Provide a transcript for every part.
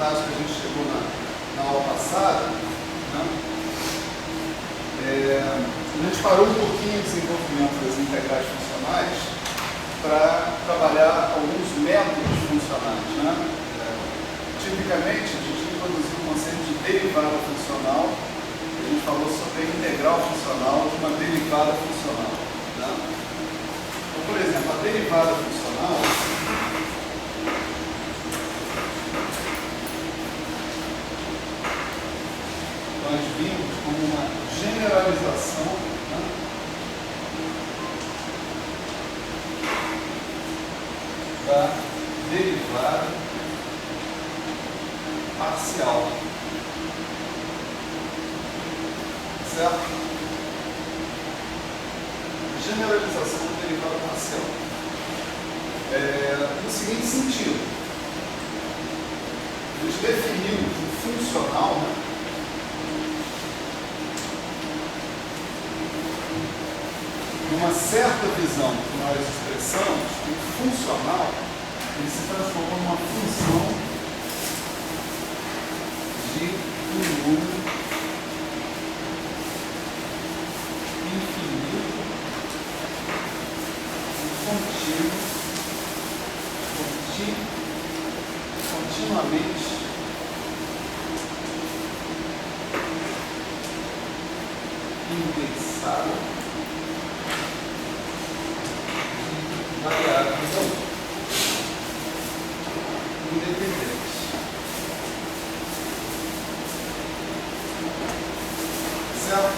porcentagem que a gente chegou na aula passada, né? A gente parou um pouquinho o desenvolvimento das integrais funcionais para trabalhar alguns métodos funcionais, né? Tipicamente, a gente introduziu o conceito de derivada funcional. A gente falou sobre a integral funcional de uma derivada funcional, né? Então, por exemplo, a derivada funcional nós vimos como uma generalização, né, da derivada parcial. Certo? Generalização da derivada parcial. No seguinte sentido, a gente definiu o funcional, né, numa certa visão que nós expressamos, o funcional ele se transforma numa função de um número infinito continuamente indexado variáveis independentes. Certo?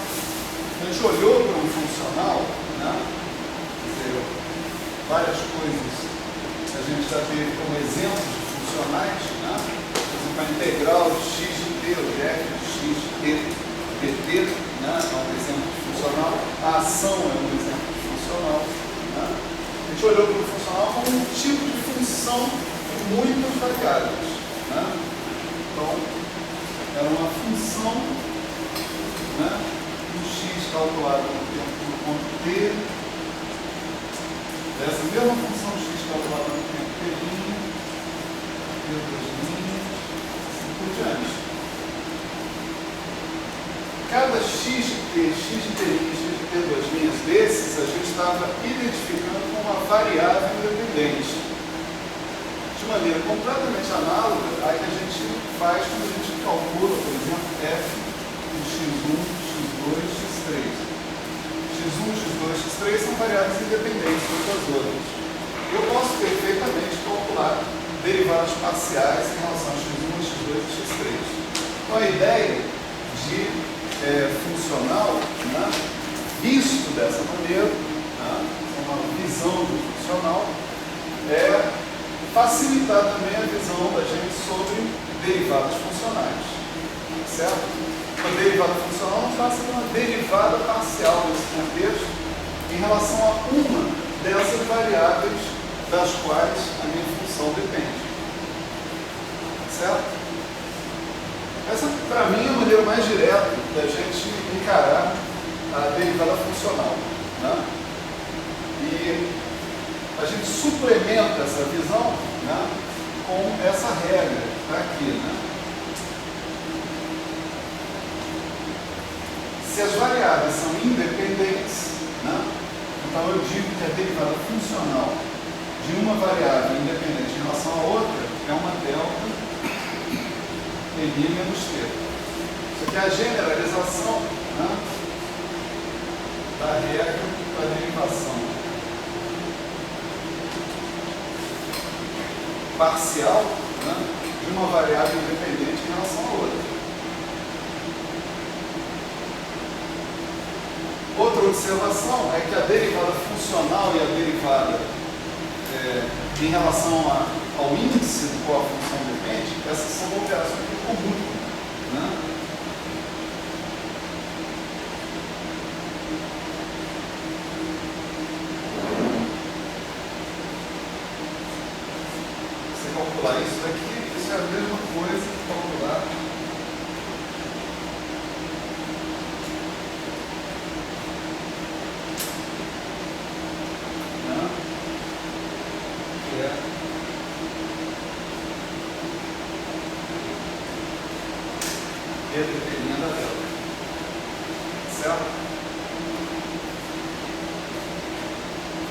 A gente olhou para um funcional, né? Quer dizer, várias coisas a gente já teve como exemplos de funcionais, né? Por exemplo, a integral de x de t, o f de x de t, dt, né? É um exemplo de funcional. A ação é um exemplo de funcional, né? A gente olhou para o funcional como um tipo de função de muitas variáveis, né? Então, era uma função, né, do x calculado no tempo do ponto t, dessa mesma função x calculada no tempo t', t', assim por diante. Cada x de t, x de t', desses, a gente estava identificando como uma variável independente. De maneira completamente análoga à que a gente faz quando a gente calcula, por exemplo, f de x1, x2, x3. x1, x2, x3 são variáveis independentes umas das outras. Eu posso perfeitamente calcular derivadas parciais em relação a x1, x2 e x3. Então, a ideia de funcional, né, visto dessa maneira, né, uma visão do funcional, é facilitar também a visão da gente sobre derivadas funcionais. Certo? Uma derivada funcional não passa de uma derivada parcial nesse contexto em relação a uma dessas variáveis das quais a minha função depende. Certo? Essa, para mim, é a maneira mais direta da gente encarar a derivada funcional, né? E a gente suplementa essa visão, né, com essa regra aqui, né? Se as variáveis são independentes, né, então eu digo que a derivada funcional de uma variável independente em relação à outra é uma delta N menos T. Isso aqui é a generalização, né, da regra da derivação parcial, né, de uma variável independente em relação à outra. Outra observação é que a derivada funcional e a derivada em relação ao índice do qual a função depende, essas são operações em comum, né? Você calcular isso daqui, isso é a mesma coisa que calcular linha da delta. Certo?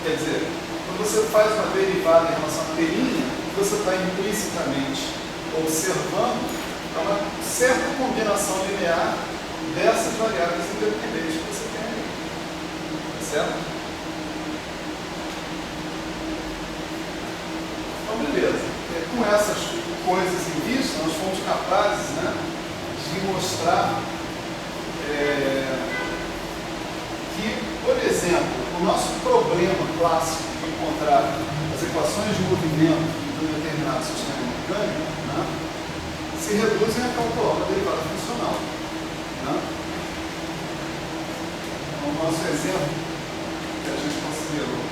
Quer dizer, quando você faz uma derivada em relação à pelinha, você está implicitamente observando uma certa combinação linear dessas variáveis independentes que você tem aí. Certo? Então, beleza. Com essas coisas em vista, nós fomos capazes, né, de mostrar que, por exemplo, o nosso problema clássico de encontrar as equações de movimento de um determinado sistema mecânico, né, se reduzem a calcular uma derivada funcional. Né? Então, o nosso exemplo que a gente considerou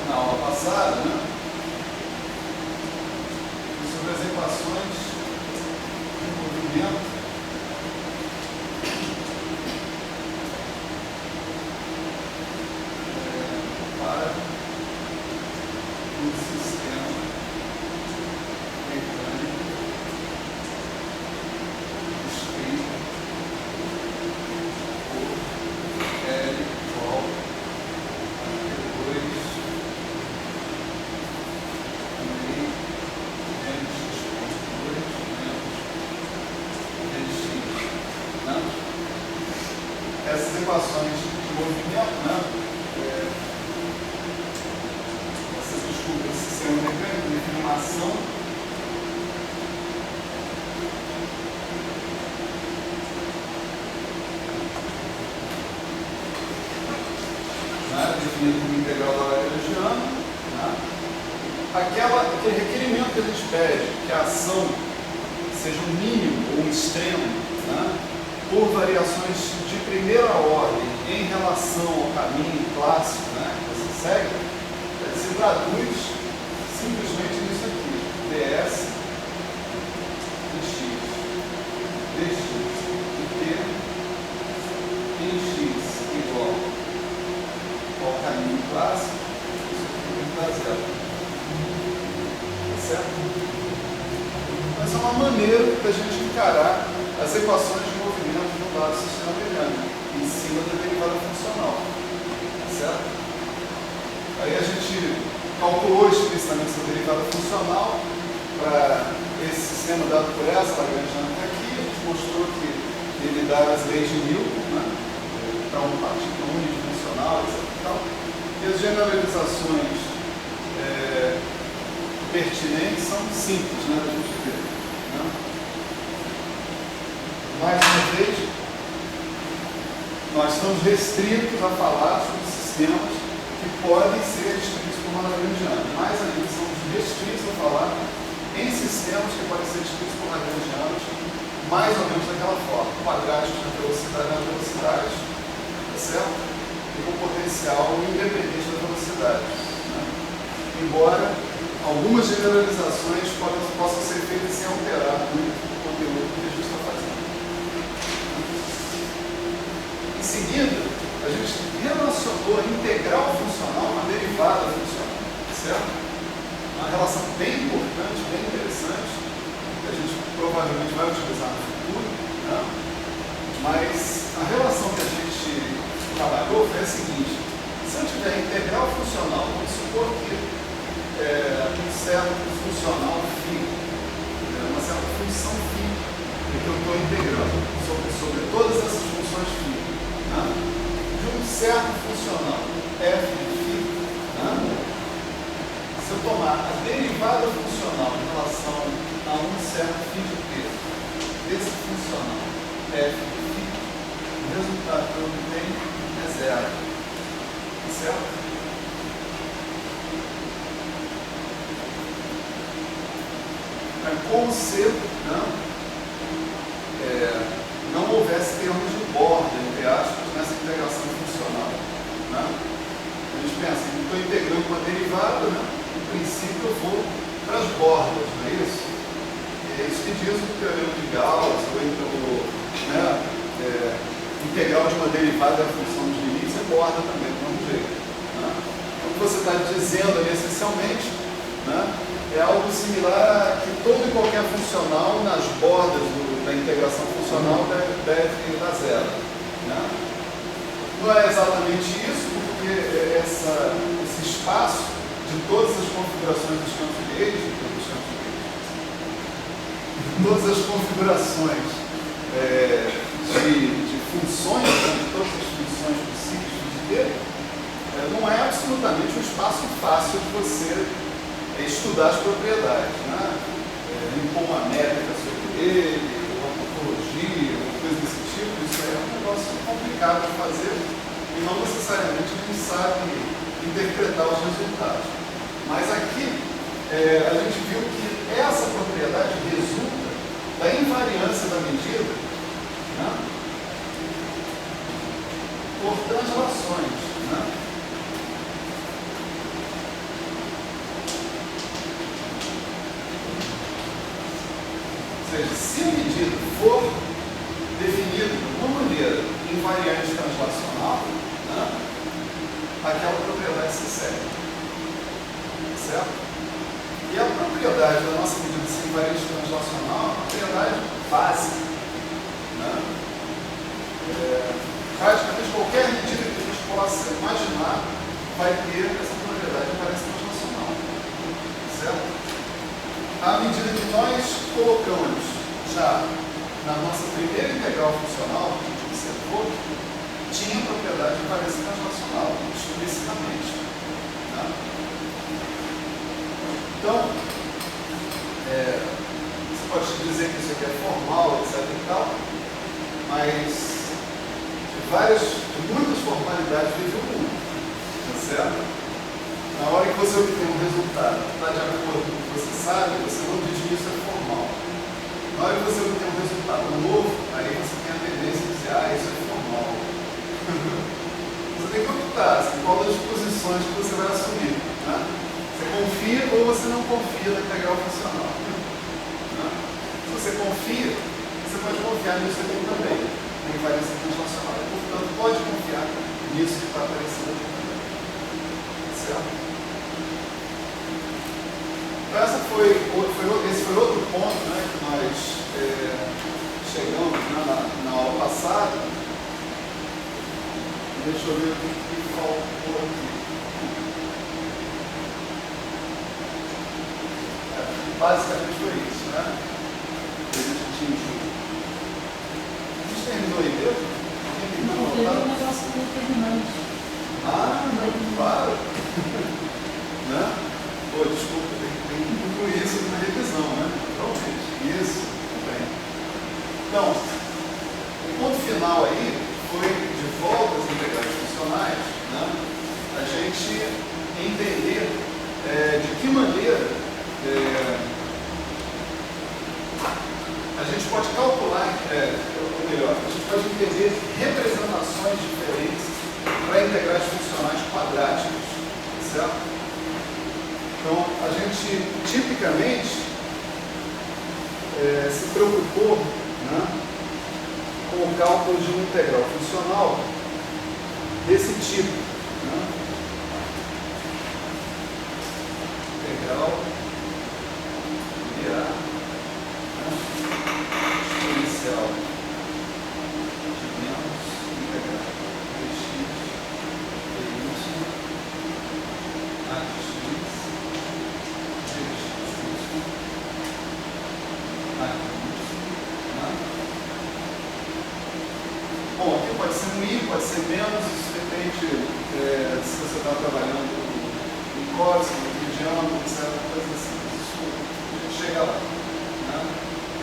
na aula passada, né, sobre as equações de movimento para o sistema mecânico descrito por L igual a T2 essas equações de movimento, né? Esse sistema mecânico define uma ação definido como integral da Lagrangiana, né? Aquele requerimento que a gente pede que a ação seja um mínimo ou um extremo, né, por variações de primeira ordem em relação ao caminho clássico, né, que você segue, se traduz simplesmente nisso aqui: ds de x de t em x igual ao caminho clássico, isso aqui tem que dar zero. Tá certo? Mas é uma maneira da gente encarar as equações de movimento do lado do sistema mecânico, em cima da derivada funcional. Tá certo? Aí a gente calculou explicitamente essa derivada funcional para esse sistema dado por essa Lagrangiana que aqui. A gente mostrou que ele dá as leis de Newton, né, para uma partícula unidimensional, etc. E as generalizações pertinentes são simples, né, da gente ver. Né? Mais uma vez, nós estamos restritos a falar sobre sistemas que podem ser descritos por uma Lagrangiana. Mais ainda, estamos restritos a falar em sistemas que podem ser descritos por Lagrangianos mais ou menos daquela forma: quadráticos na velocidade, tá certo? E com potencial independente da velocidade. Né? Embora algumas generalizações possam ser feitas sem alterar muito o conteúdo que a gente está fazendo. Em seguida, a gente relacionou a integral funcional com a derivada funcional, certo? Uma relação bem importante, bem interessante, que a gente provavelmente vai utilizar no futuro, né? Mas a relação que a gente trabalhou foi a seguinte: se eu tiver integral funcional, vamos supor que um certo funcional φ, uma certa função φ, que eu estou integrando sobre todas essas funções φ, né? De um certo funcional f de φ, né? Se eu tomar a derivada funcional em relação a um certo φ de t desse funcional f de φ, o resultado que eu obtenho é zero, certo? Como se não houvesse termos de borda, entre aspas, nessa integração funcional. Né? A gente pensa que estou integrando uma derivada, né? No princípio eu vou para as bordas, não é isso? É isso que diz o teorema de Gauss, ou então integral de uma derivada da função dos limites é borda também, do mesmo jeito. Né? Então, o que você está dizendo ali, essencialmente, né, é algo similar a que todo e qualquer funcional nas bordas da integração funcional funcional deve dar zero. Né? Não é exatamente isso, porque esse espaço de todas as configurações dos campos de Leibniz, todas as configurações de funções, de todas as funções possíveis de ter, não é absolutamente um espaço fácil de você estudar as propriedades, né? Impor uma métrica sobre ele, uma topologia, uma coisa desse tipo, isso é um negócio complicado de fazer e não necessariamente a gente sabe interpretar os resultados. Mas aqui a gente viu que essa propriedade resulta da invariância da medida, né, por translações. Né? Ou seja, se a medida for definida de uma maneira invariante translacional, né, aquela propriedade se segue. Certo? E a propriedade da nossa medida de ser invariante translacional é uma propriedade básica. Né? Praticamente qualquer medida que a gente possa imaginar vai ter essa propriedade de invariância translacional. Certo? À medida que nós colocamos já na nossa primeira integral funcional, que a gente observou, tinha propriedade de invariância translacional, explicitamente. Né? Então, você pode dizer que isso aqui é formal, etc. e tal, mas de muitas formalidades vive o mundo. Tá certo? Na hora que você obtém um resultado que está de acordo com o que você sabe, você não diz que isso é formal. Na hora que você obtém um resultado novo, aí você tem a tendência de dizer, isso é formal. Você tem que optar qual das posições que você vai assumir. Né? Você confia ou você não confia na integral funcional. Né? Se você confia, você pode confiar nisso aqui também, na invariância translacional. E, portanto, pode confiar nisso que está aparecendo aqui também. Certo? Então, esse foi outro ponto, né, que nós chegamos, né, na aula passada. Deixa eu ver o que faltou aqui. Basicamente foi isso, né? A gente atingiu. A gente terminou aí mesmo? Não, teve um negócio determinante. Claro. Né? Pô, desculpa, tem que incluir isso na revisão, né? Realmente. Isso, bem. Então, o ponto final aí foi, de volta às integrais funcionais, né? A gente entender de que maneira a gente pode calcular, ou melhor, a gente pode entender representações diferentes para integrais funcionais quadráticas, certo? Então, a gente tipicamente se preocupou, né, com o cálculo de uma integral funcional desse tipo. Né? Integral linear, né, exponencial de menos integral dx dy a dx bom, aqui pode ser um I, pode ser menos, isso depende se você está trabalhando em código, em diâmetro, etc. Coisa assim. Isso a gente chega lá. Né?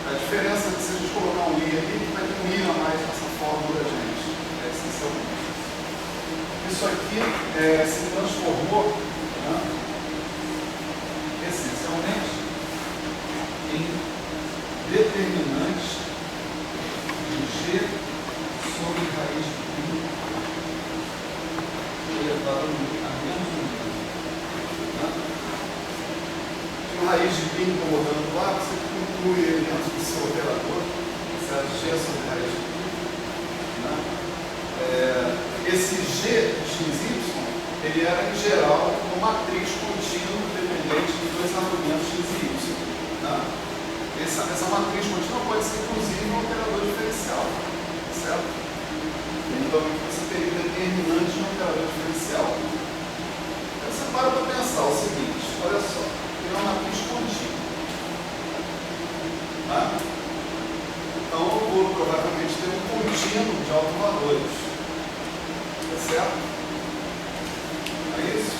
A diferença é que se a gente colocar um I aqui, vai ter um I a mais nessa fórmula da gente, essencialmente. Isso aqui se transformou, né, essencialmente em determinante de G sobre raiz de π elevado a menos 1. Né? Se o raiz de π incomodando lá, você inclui ele dentro do seu operador, certo? G sobre raiz de π. Né? Esse G xy, ele era em geral uma matriz contínua dependente de dois argumentos x e y. Né? essa matriz contínua pode ser inclusive um operador diferencial, certo? Então você teria determinante de um operador diferencial. Então você para pensar o seguinte, olha só, tem uma matriz contínua. Tá? Então eu vou provavelmente ter um contínuo de autovalores. Tá certo? É isso?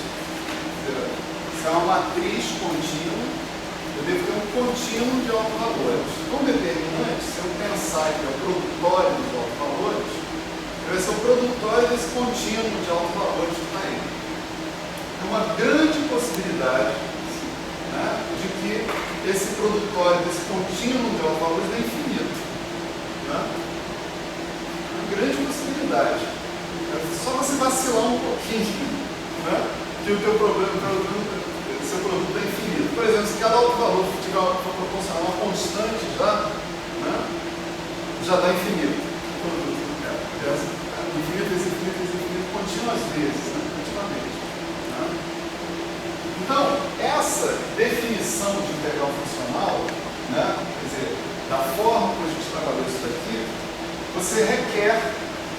Se é uma matriz contínua, eu devo ter um contínuo de autovalores. Como determinante, se eu pensar que é o produtório dos autovalores, vai ser o produtório desse contínuo de autovalores que está aí. É uma grande possibilidade, né, de que esse produtório desse contínuo de autovalores é infinito. Né? Uma grande possibilidade. É só você vacilar um pouquinho, né, que o teu seu produto é infinito. Por exemplo, se cada autovalor for proporcional a uma constante já dá infinito. Infinito, infinito, contínuas vezes, né? Continuamente. Né? Então, essa definição de integral funcional, né, quer dizer, da forma como a gente trabalhou isso daqui, você requer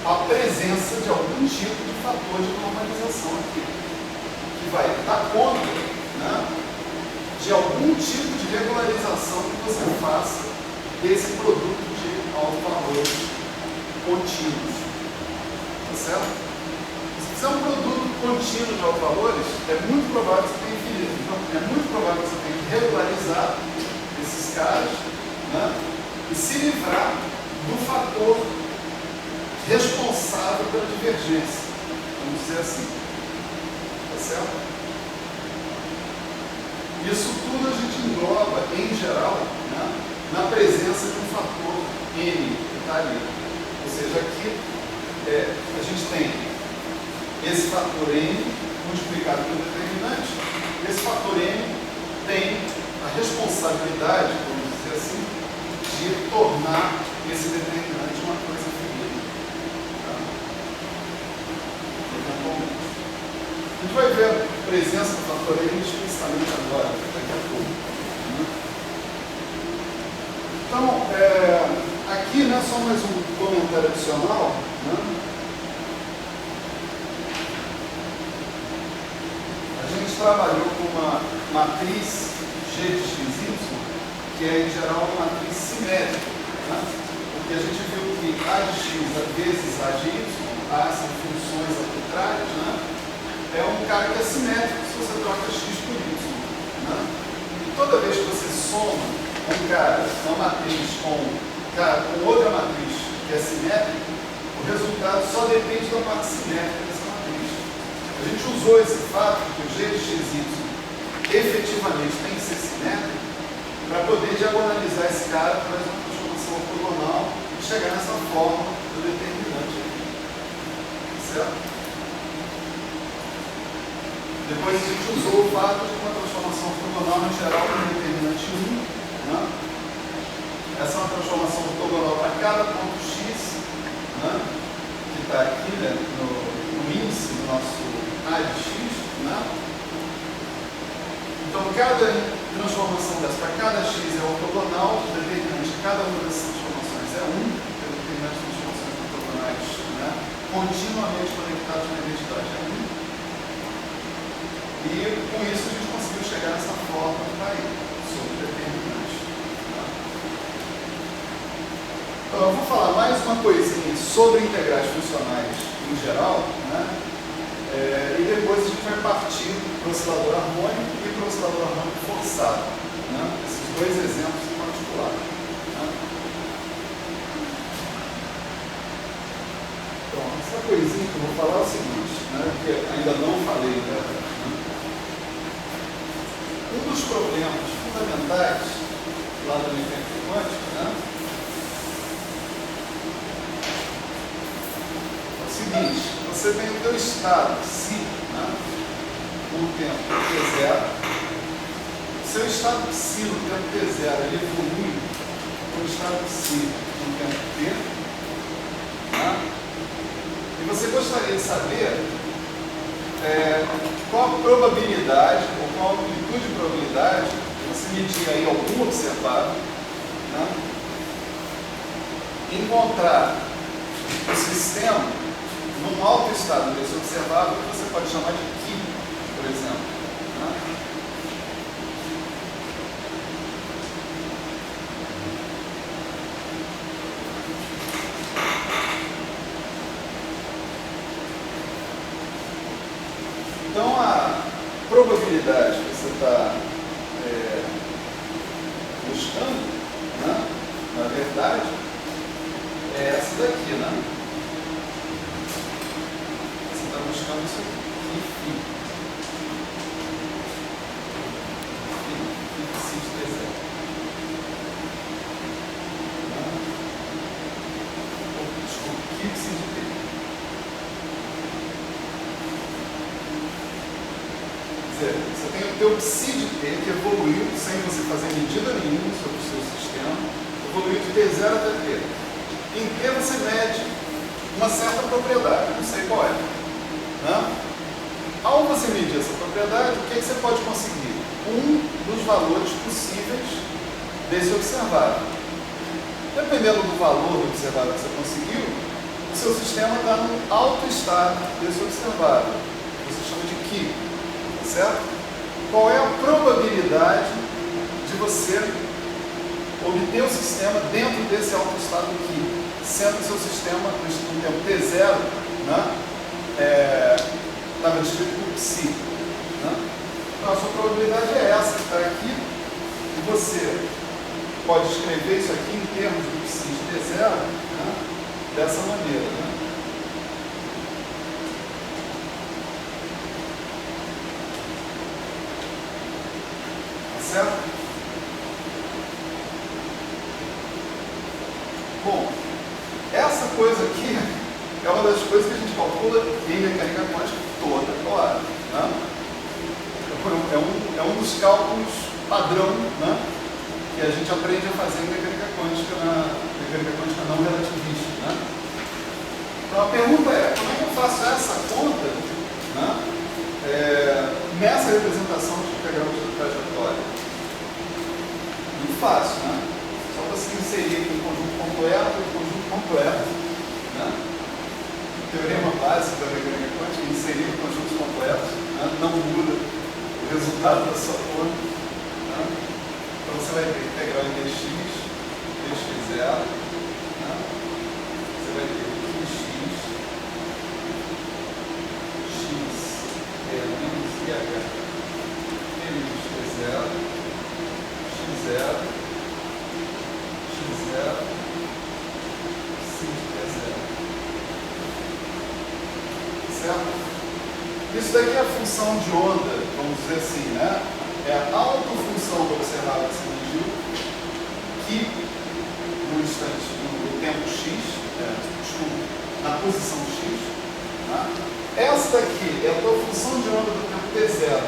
a presença de algum tipo de fator de normalização aqui, que vai dar conta, né, de algum tipo de regularização que você faça desse produto de autovalores contínuos. Tá certo? Se fizer um produto contínuo de autovalores, é muito provável que você tenha infinito. Então, é muito provável que você tenha que regularizar esses caras, né, e se livrar do fator responsável pela divergência. Vamos dizer assim. Tá certo? Isso tudo a gente engloba, em geral, né, na presença de um fator N que está ali. Ou seja, aqui a gente tem esse fator N multiplicado pelo determinante. Esse fator N tem a responsabilidade, vamos dizer assim, de tornar esse determinante uma coisa finita. Tá? A gente vai ver a presença do fator N explicitamente agora, daqui a pouco. Então, aqui, né, só mais um comentário adicional. Né? A gente trabalhou com uma matriz G de XY, que é, em geral, uma matriz simétrica. Né? Porque a gente viu que A de X vezes A de Y, A são funções arbitrárias, né? É um cara que é simétrico se você troca X por Y. Né? E toda vez que você soma um cara, uma matriz com outra matriz que é simétrica, o resultado só depende da parte simétrica dessa matriz. A gente usou esse fato que o G de XY efetivamente tem que ser simétrico para poder diagonalizar esse cara através de uma transformação ortogonal e chegar nessa forma do determinante aqui. Certo? Depois a gente usou o fato de uma transformação ortogonal em geral para o determinante 1. Né? Essa é uma transformação ortogonal para cada ponto x, né, que está aqui, né, no índice do nosso A de x. Né? Então, cada transformação dessa para cada x é ortogonal, o determinante de cada uma dessas transformações é 1, o determinante de transformações ortogonais, né, continuamente conectados na identidade é 1. E com isso a gente conseguiu chegar nessa forma que está aí, sobre o determinante. Tá? Então, eu vou falar mais uma coisinha sobre integrais funcionais em geral, né? E depois a gente vai partir para o oscilador harmônico e para o oscilador harmônico forçado. Né? Esses dois exemplos em particular. Né? Então, essa coisinha que eu vou falar é o seguinte, né, que ainda não falei, né? Um dos problemas fundamentais lá da mecânica quântica, né, é o seguinte: você tem o teu estado psi, né, no tempo t0. O seu estado psi no tempo t0 ele evolui para o estado psi no tempo t. Né, e você gostaria de saber qual a probabilidade, ou qual a amplitude de probabilidade, você medir aí algum observado, né, encontrar o sistema num alto estado desse observável que você pode chamar de Ki, por exemplo. Né? Então, a probabilidade que você está buscando, né, na verdade, é essa daqui, né? Você está buscando isso aqui. Enfim. Você tem o teu psi de T, que evoluiu sem você fazer medida nenhuma sobre o seu sistema, evoluiu de T0 até T. Em T você mede uma certa propriedade, não sei qual é. Né? Ao você medir essa propriedade, o que você pode conseguir? Um dos valores possíveis desse observável. Dependendo do valor do observável que você conseguiu, o seu sistema está no alto estado desse observável. Você chama de Ki. Certo? Qual é a probabilidade de você obter o sistema dentro desse alto estado aqui, sendo que seu sistema, no tempo T0, né, estava descrito por psi. Né? Então, a sua probabilidade é essa que está aqui, e você pode escrever isso aqui em termos do psi de T0, né, dessa maneira. Né? Certo? Bom, essa coisa aqui é uma das coisas que a gente calcula em mecânica quântica toda hora. Né? É um dos cálculos padrão, né, que a gente aprende a fazer em mecânica quântica, na mecânica quântica não relativista. Né? Então a pergunta é, como é que eu faço essa conta, né, nessa representação de integral de trajetória? Muito fácil, né? Só você inserir aqui um conjunto completo e um conjunto completo. Né? O teorema básico da mecânica quântica é inserir conjuntos completos, né? Não muda o resultado da sua conta. Né? Então você vai ter integral em dx, dx0, né? Você vai ter dx, x é menos IH, menos t0, x0, sin T0. Certo? Isso daqui é a função de onda, vamos dizer assim, né? É a autofunção do observável que se mediu, que no instante, no tempo x, na posição x, né? Essa daqui é a tua função de onda do tempo T0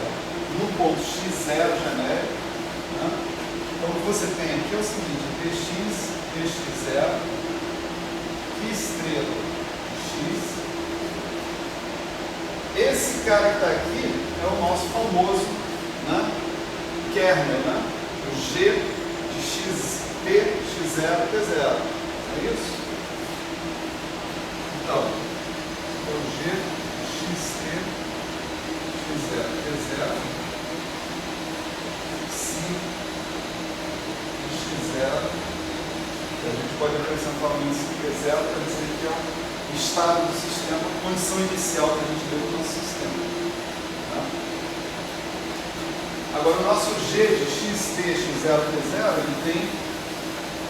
no ponto x0 genérico. Né? Então, o que você tem aqui é o seguinte, dx, dx0, que estrela x. Esse cara que está aqui é o nosso famoso, né, kernel, né, o g de xt, x0, t0. É isso? Então, é o g de xt, x0, t0, sim. A gente pode acrescentar um índice P0 para dizer que é o estado do sistema, a condição inicial que a gente deu no nosso sistema. Tá? Agora, o nosso G de xt, x0, t0, ele tem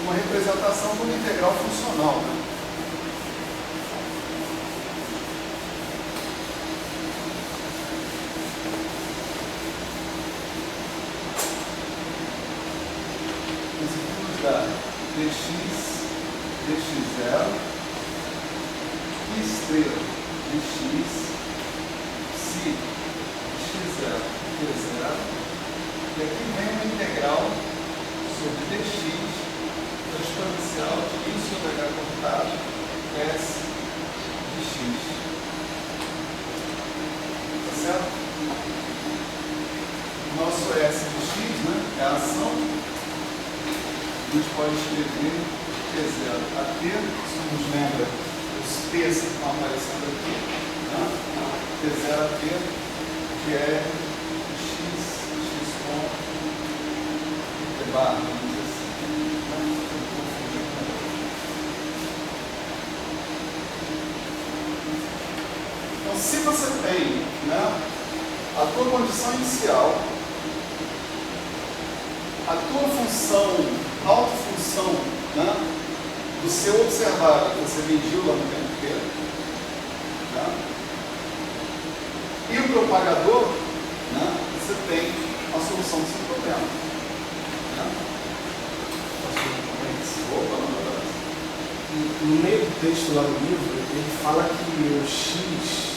uma representação como integral funcional. Né? dx, dx0, que estrela dx, psi, x0, t0, e aqui vem uma integral sobre dx, exponencial de i sobre h cortado, s de x. Tá certo? O nosso s de x, né, é a ação, gente pode escrever T0 a T, isso nos lembra os T's que estão aparecendo aqui, né? T0 a T, que é x ponto T barra, vamos dizer assim. Então, se você tem, né, a tua condição inicial, a tua função, autofunção, né, do seu observável que você mediu lá no tempo inteiro, né, e o propagador, né, você tem a solução do seu problema. Né? Opa, não, no meio do texto lá no livro, ele fala que o x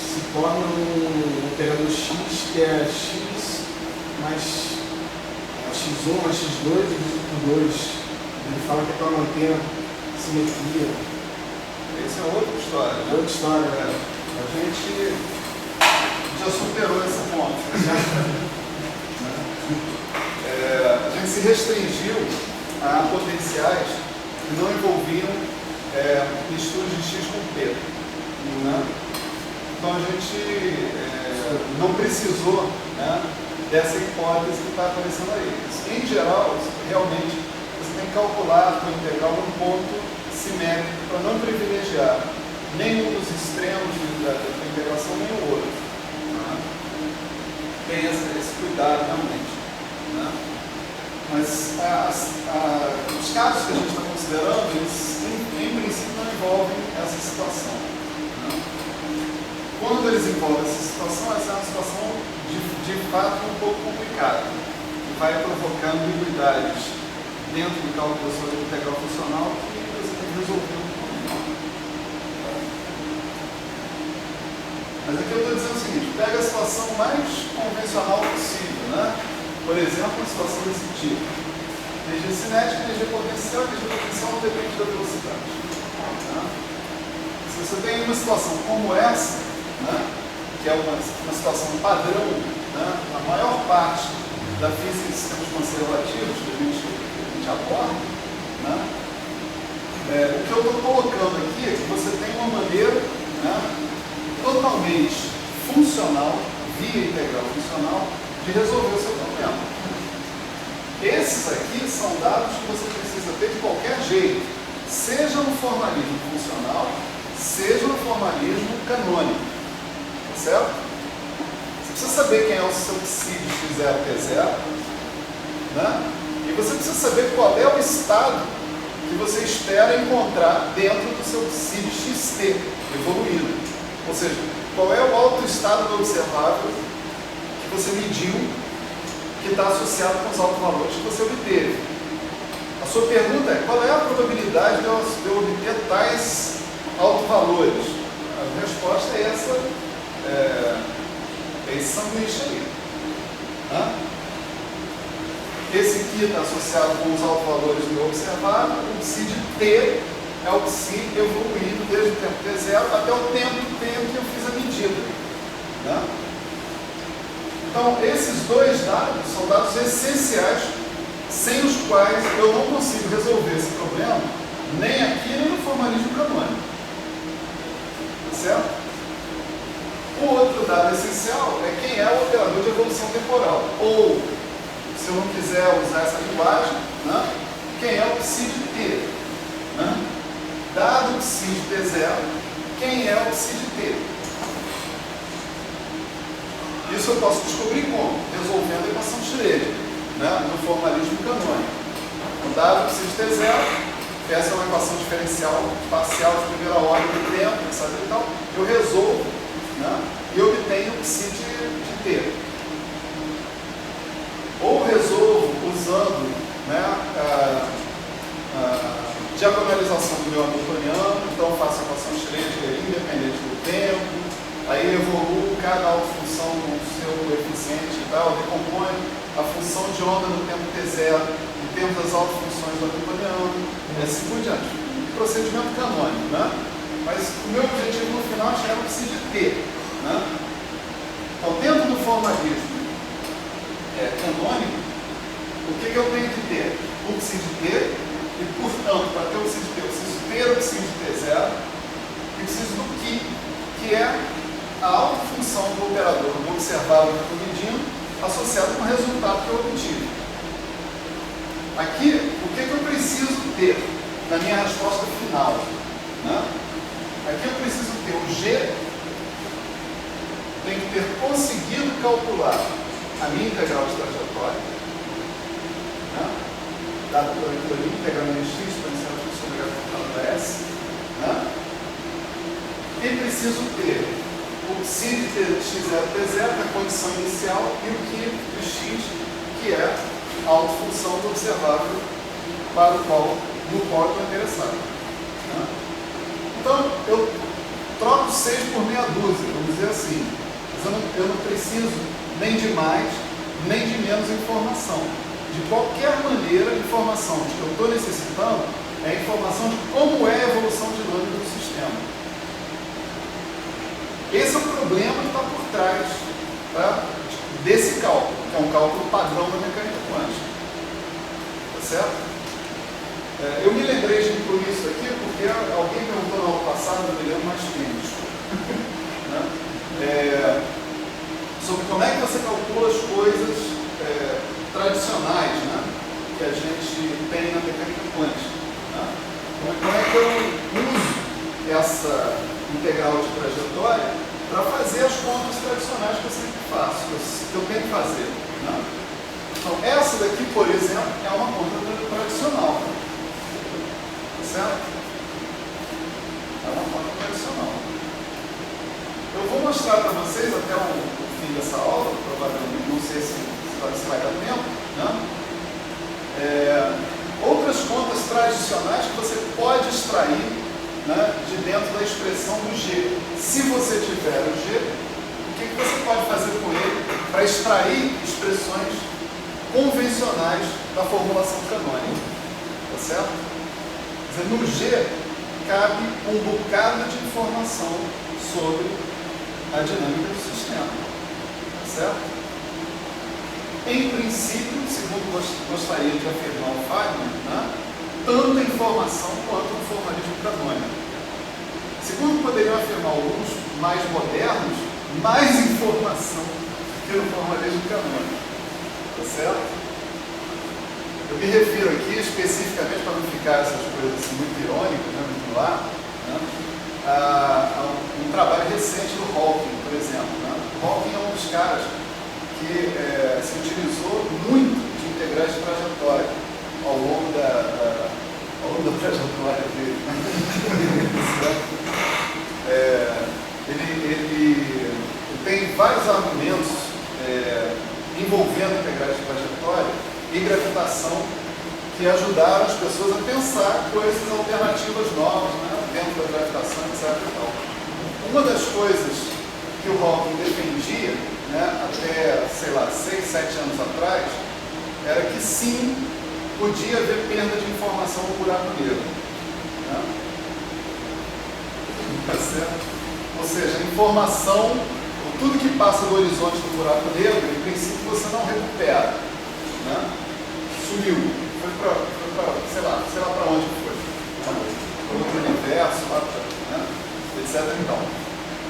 se torna um operador x, que é x mais x1 mais x2 dividido por 2. Ele fala que é para manter a simetria. Essa é outra história. Né? Outra história, né? A gente já superou esse ponto. A gente se restringiu a potenciais que não envolviam misturas de x com p. Né? Então a gente não precisou, né, dessa hipótese que está aparecendo aí. Em geral, realmente, você tem que calcular a tua integral num ponto simétrico para não privilegiar nenhum dos extremos da integração nem o outro. Né? Tem esse cuidado realmente. Né? Mas os casos que a gente está considerando, eles em princípio não envolvem essa situação. Né? Quando eles envolvem essa situação, essa é uma situação de fato um pouco complicada, que vai provocando ambiguidades dentro do cálculo da sua integral funcional que você tem que resolver um problema. Mas aqui eu estou dizendo o seguinte: pega a situação mais convencional possível, né? Por exemplo, uma situação desse tipo: energia cinética, energia potencial não depende da velocidade. Tá? Se você tem uma situação como essa, né, que é uma situação padrão, né, a maior parte da física de sistemas conservativos que a gente aborda, né, o que eu estou colocando aqui é que você tem uma maneira, né, totalmente funcional, via integral funcional, de resolver o seu problema. Esses aqui são dados que você precisa ter de qualquer jeito, seja no formalismo funcional, seja no formalismo canônico. Certo? Você precisa saber quem é o seu psi de x0, p0, né? E você precisa saber qual é o estado que você espera encontrar dentro do seu psi de xt evoluído. Ou seja, qual é o autoestado do observável que você mediu, que está associado com os autovalores que você obteve. A sua pergunta é: qual é a probabilidade de eu obter tais autovalores? A resposta é essa. Esse sanduíche aí. Esse aqui está associado com os autovalores do observável. O psi de T é o psi evoluído desde o tempo T0 até o tempo T que eu fiz a medida. Né? Então, esses dois dados são dados essenciais, sem os quais eu não consigo resolver esse problema, nem aqui nem no formalismo canônico. Certo? O outro dado essencial é quem é o operador de evolução temporal. Ou, se eu não quiser usar essa linguagem, né, quem é o psi de T. Né? Dado o psi de T0, quem é o psi de T? Isso eu posso descobrir como? Resolvendo a equação de Schrödinger, né, no formalismo canônico. Então, dado o psi de T0, essa é uma equação diferencial parcial de primeira ordem do tempo, etc. E tal, eu resolvo, né, e obtenho o psi de T. Ou resolvo usando, né, a diagonalização do meu hamiltoniano, então faço a equação de Schrödinger independente do tempo, aí evoluo cada autofunção com o seu coeficiente e tal, decomponho a função de onda no tempo T0 em termos das autofunções do hamiltoniano, e assim por diante. Procedimento canônico, né? Mas o meu objetivo no final é chegar no psi de T. Né? Então, dentro do formalismo canônico, o que eu tenho que ter? O psi de T E, portanto, para ter o psi de t, eu preciso ter o psi de t0 e preciso do que é a autofunção do operador do observável que eu estou medindo, associado com o resultado que eu obtive. Aqui, o que eu preciso ter na minha resposta final? Né? Aqui eu preciso ter o G, tenho que ter conseguido calcular a minha integral de trajetória, né? Dada pela integral de x, exponencial de x sobre a S, né? E preciso ter o psi de x0, t0, a condição inicial, e o que de x, que é a autofunção do observável para o qual, no qual eu estou interessado. Né? Então, eu troco 6 por meia dúzia, vamos dizer assim. Mas eu não preciso nem de mais, nem de menos informação. De qualquer maneira, a informação de que eu estou necessitando é a informação de como é a evolução dinâmica do sistema. Esse é o problema que está por trás, tá, desse cálculo, que é um cálculo padrão da mecânica quântica. Tá certo? Eu me lembrei de incluir isso aqui porque alguém perguntou no ano passado, eu me lembro mais tempo, né? Sobre como é que você calcula as coisas tradicionais, né, que a gente tem na mecânica quântica. Né? Como é que eu uso essa integral de trajetória para fazer as contas tradicionais que eu sempre faço, que eu tenho que fazer. Né? Então, essa daqui, por exemplo, é uma conta tradicional. Tá certo? É uma conta tradicional. Eu vou mostrar para vocês até o fim dessa aula, provavelmente, não sei se vai dar tempo, né? Outras contas tradicionais que você pode extrair, né, de dentro da expressão do G. Se você tiver o G, o que você pode fazer com ele para extrair expressões convencionais da formulação canônica? Tá certo? Quer dizer, no G cabe um bocado de informação sobre a dinâmica do sistema. Tá certo? Em princípio, segundo gostaria de afirmar o Feynman, né, tanta informação quanto no formalismo canônico. Segundo poderiam afirmar alguns mais modernos, mais informação que no formalismo canônico. Tá certo? Eu me refiro aqui especificamente, para não ficar essas coisas assim, muito irônicas, né, muito no ar, né, a um trabalho recente do Hawking, por exemplo. Né? O Hawking é um dos caras que se utilizou muito de integrais de trajetória ao longo da trajetória dele. Ele tem vários argumentos envolvendo integrais de trajetória e gravitação que ajudaram as pessoas a pensar coisas alternativas novas, né, dentro da gravitação, etc. E tal. Uma das coisas que o Hawking defendia, né, até, sei lá, 6, 7 anos atrás, era que sim, podia haver perda de informação no buraco negro. Né? Tá certo? Ou seja, a informação, tudo que passa do horizonte do buraco negro, em princípio você não recupera. Né? Sumiu. Foi para, sei lá para onde foi. Para outro universo, lá pra, né? Etc. Então.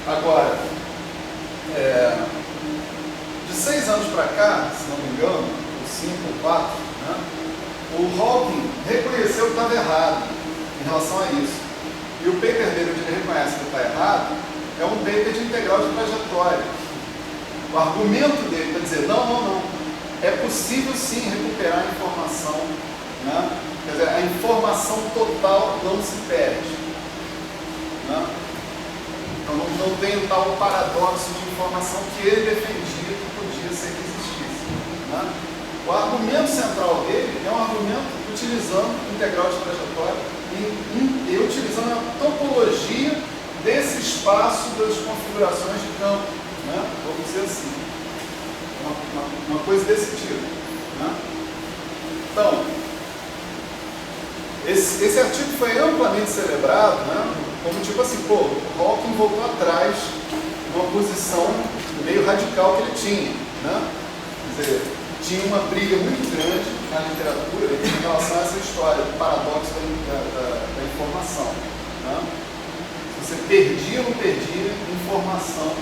Agora, de 6 anos para cá, se não me engano, ou 5 ou 4, né, o Hawking reconheceu que estava errado em relação a isso. E o paper dele, onde ele reconhece que está errado, é um paper de integral de trajetória. O argumento dele para dizer, não, é possível sim recuperar a informação, né? Quer dizer, a informação total não se perde. Né? Então não tem o tal paradoxo de informação que ele defendia que podia ser que existisse. Né? O argumento central dele é um argumento utilizando integral de trajetória e utilizando a topologia desse espaço das configurações de campo. Né? Vamos dizer assim. Uma coisa desse tipo. Né? Então, esse artigo foi amplamente celebrado, né? Como tipo assim, o Hawking voltou atrás de uma posição meio radical que ele tinha. Né? Quer dizer, tinha uma briga muito grande na literatura em relação a essa história do paradoxo da informação. Né? Você perdia ou não perdia informação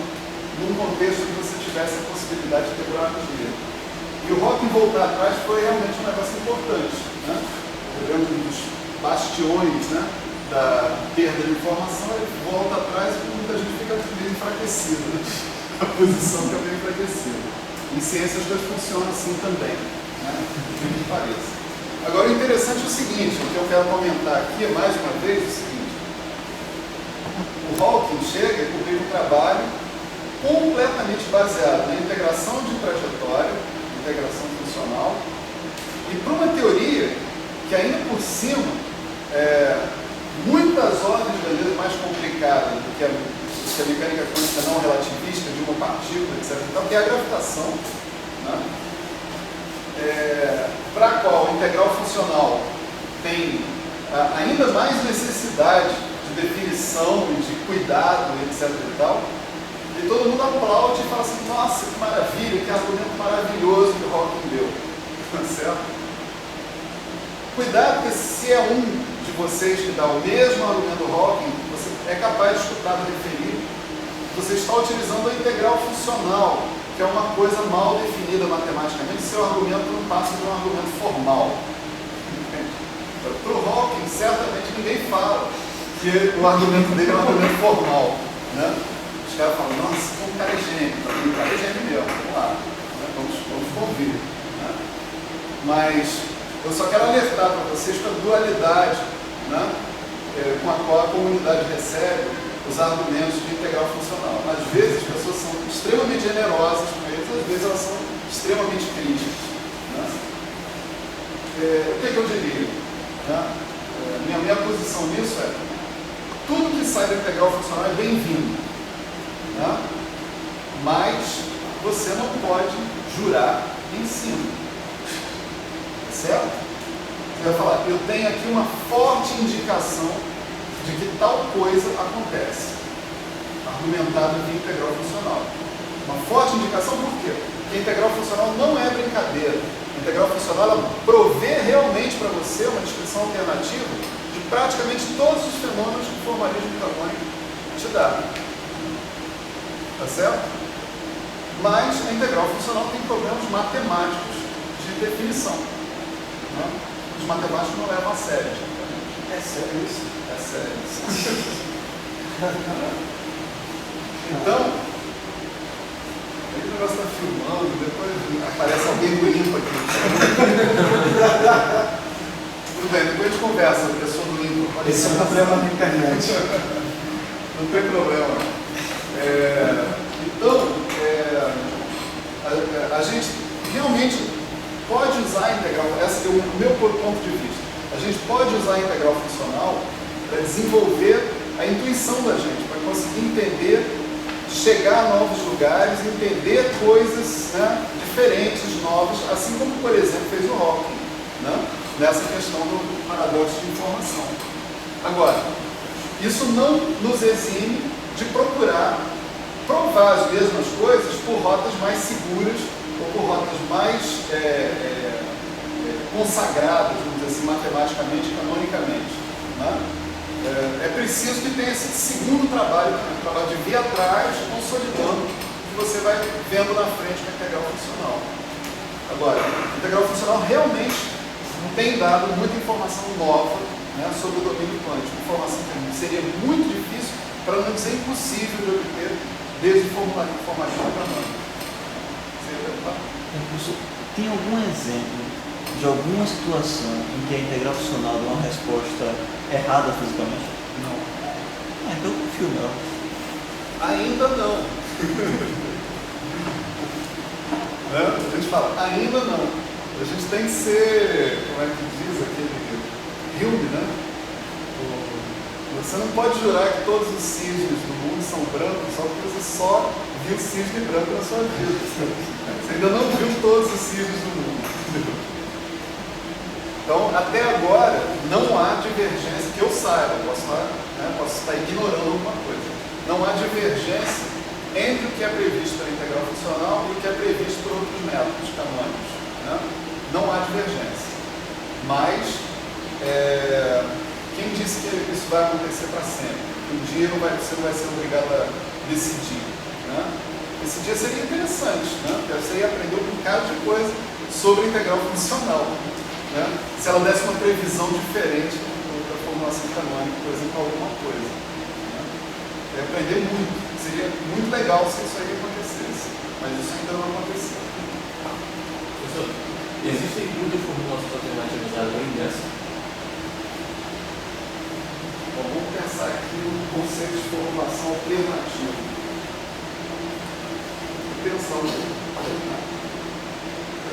num contexto em que você tivesse a possibilidade de ter buraco negro. E o Hawking voltar atrás foi realmente um negócio importante. Né? Dentro dos bastiões, né, da perda de informação, ele volta atrás e muita gente fica meio enfraquecida. Né? A posição fica meio enfraquecida. Em ciências as coisas funcionam assim também. Né? Que pareça. Agora, o interessante é o seguinte, o que eu quero comentar aqui, mais uma vez, é o seguinte. O Hawking chega e publica um trabalho completamente baseado na integração de trajetória, integração funcional, e para uma teoria que ainda por cima muitas ordens de grandeza mais complicadas do que a mecânica quântica não relativista de uma partícula, etc. Então, que é a gravitação, né? Para a qual a integral funcional tem ainda mais necessidade de definição e de cuidado, etc. e tal, e todo mundo aplaude e fala assim, nossa, que maravilha, que argumento maravilhoso que o Hawking deu. Certo? Cuidado, porque se é um de vocês que dá o mesmo argumento do Hawking, você é capaz de escutar e referir, você está utilizando a integral funcional, que é uma coisa mal definida matematicamente, seu argumento não passa de um argumento formal. Para o Hawking, certamente ninguém fala que o argumento dele é um argumento formal. Né? Os caras falam, nossa, o cara é gênio. O cara é gênio mesmo, vamos lá, né? Vamos convir. Né? Mas eu só quero alertar para vocês para a dualidade, né? Com a qual a comunidade recebe os argumentos de integral funcional. Às vezes as pessoas são extremamente generosas com eles, às vezes elas são extremamente críticas. Né? O que eu diria? Né? Minha posição nisso é tudo que sai da integral funcional é bem-vindo. Né? Mas você não pode jurar em cima. Certo? Você vai falar, eu tenho aqui uma forte indicação de que tal coisa acontece. Argumentado via integral funcional. Uma forte indicação por quê? Porque a integral funcional não é brincadeira. A integral funcional ela provê realmente para você uma descrição alternativa de praticamente todos os fenômenos que o formalismo canônico te dá. Tá certo? Mas a integral funcional tem problemas matemáticos de definição. Os matemáticos não levam a sério. É sério isso? É sério isso. Então, aí o negócio está filmando, depois aparece alguém do limpo aqui. Tudo bem, depois a gente conversa, a pessoa do limpo. Esse é o problema da internet. Não tem problema. Então, a gente realmente pode usar a integral, esse é o meu ponto de vista. A gente pode usar a integral funcional para desenvolver a intuição da gente, para conseguir entender, chegar a novos lugares, entender coisas, né, diferentes, novas, assim como, por exemplo, fez o Hawking, né, nessa questão do paradoxo de informação. Agora, isso não nos exime de procurar provar as mesmas coisas por rotas mais seguras ou por rotas mais consagradas, vamos dizer assim, matematicamente e canonicamente. Né? É preciso que tenha esse segundo trabalho, o trabalho de vir atrás, consolidando, que você vai vendo na frente com a integral funcional. Agora, a integral funcional realmente não tem dado muita informação nova, né, sobre o domínio quântico, informação que seria muito difícil, para não dizer impossível de obter desde o formalismo canônico. Tem algum exemplo de alguma situação em que a integral funcional dá uma resposta errada fisicamente? Não. Então eu confio nela. Ainda não. Né? A gente fala, ainda não. A gente tem que ser, como é que diz aquele Hume, né? Você não pode jurar que todos os cisnes do mundo são brancos só porque você só viu cisne branco na sua vida. Você ainda não viu todos os cisnes do mundo. Então, até agora, não há divergência, que eu saiba, posso estar ignorando alguma coisa. Não há divergência entre o que é previsto pela integral funcional e o que é previsto por outros métodos canônicos. né? Não há divergência. Mas, quem disse que isso vai acontecer para sempre? Um dia você não vai ser obrigado a decidir, né? Esse dia seria interessante, né? Porque você ia aprender um bocado de coisa sobre integral funcional, né? Se ela desse uma previsão diferente da formulação canônica, por exemplo, alguma coisa, né? Ia aprender muito. Seria muito legal se isso aí acontecesse, mas isso ainda não aconteceu. Professor, existem muitas formulações alternativas além dessa? Então, vamos pensar aqui no conceito de formulação alternativa. Então,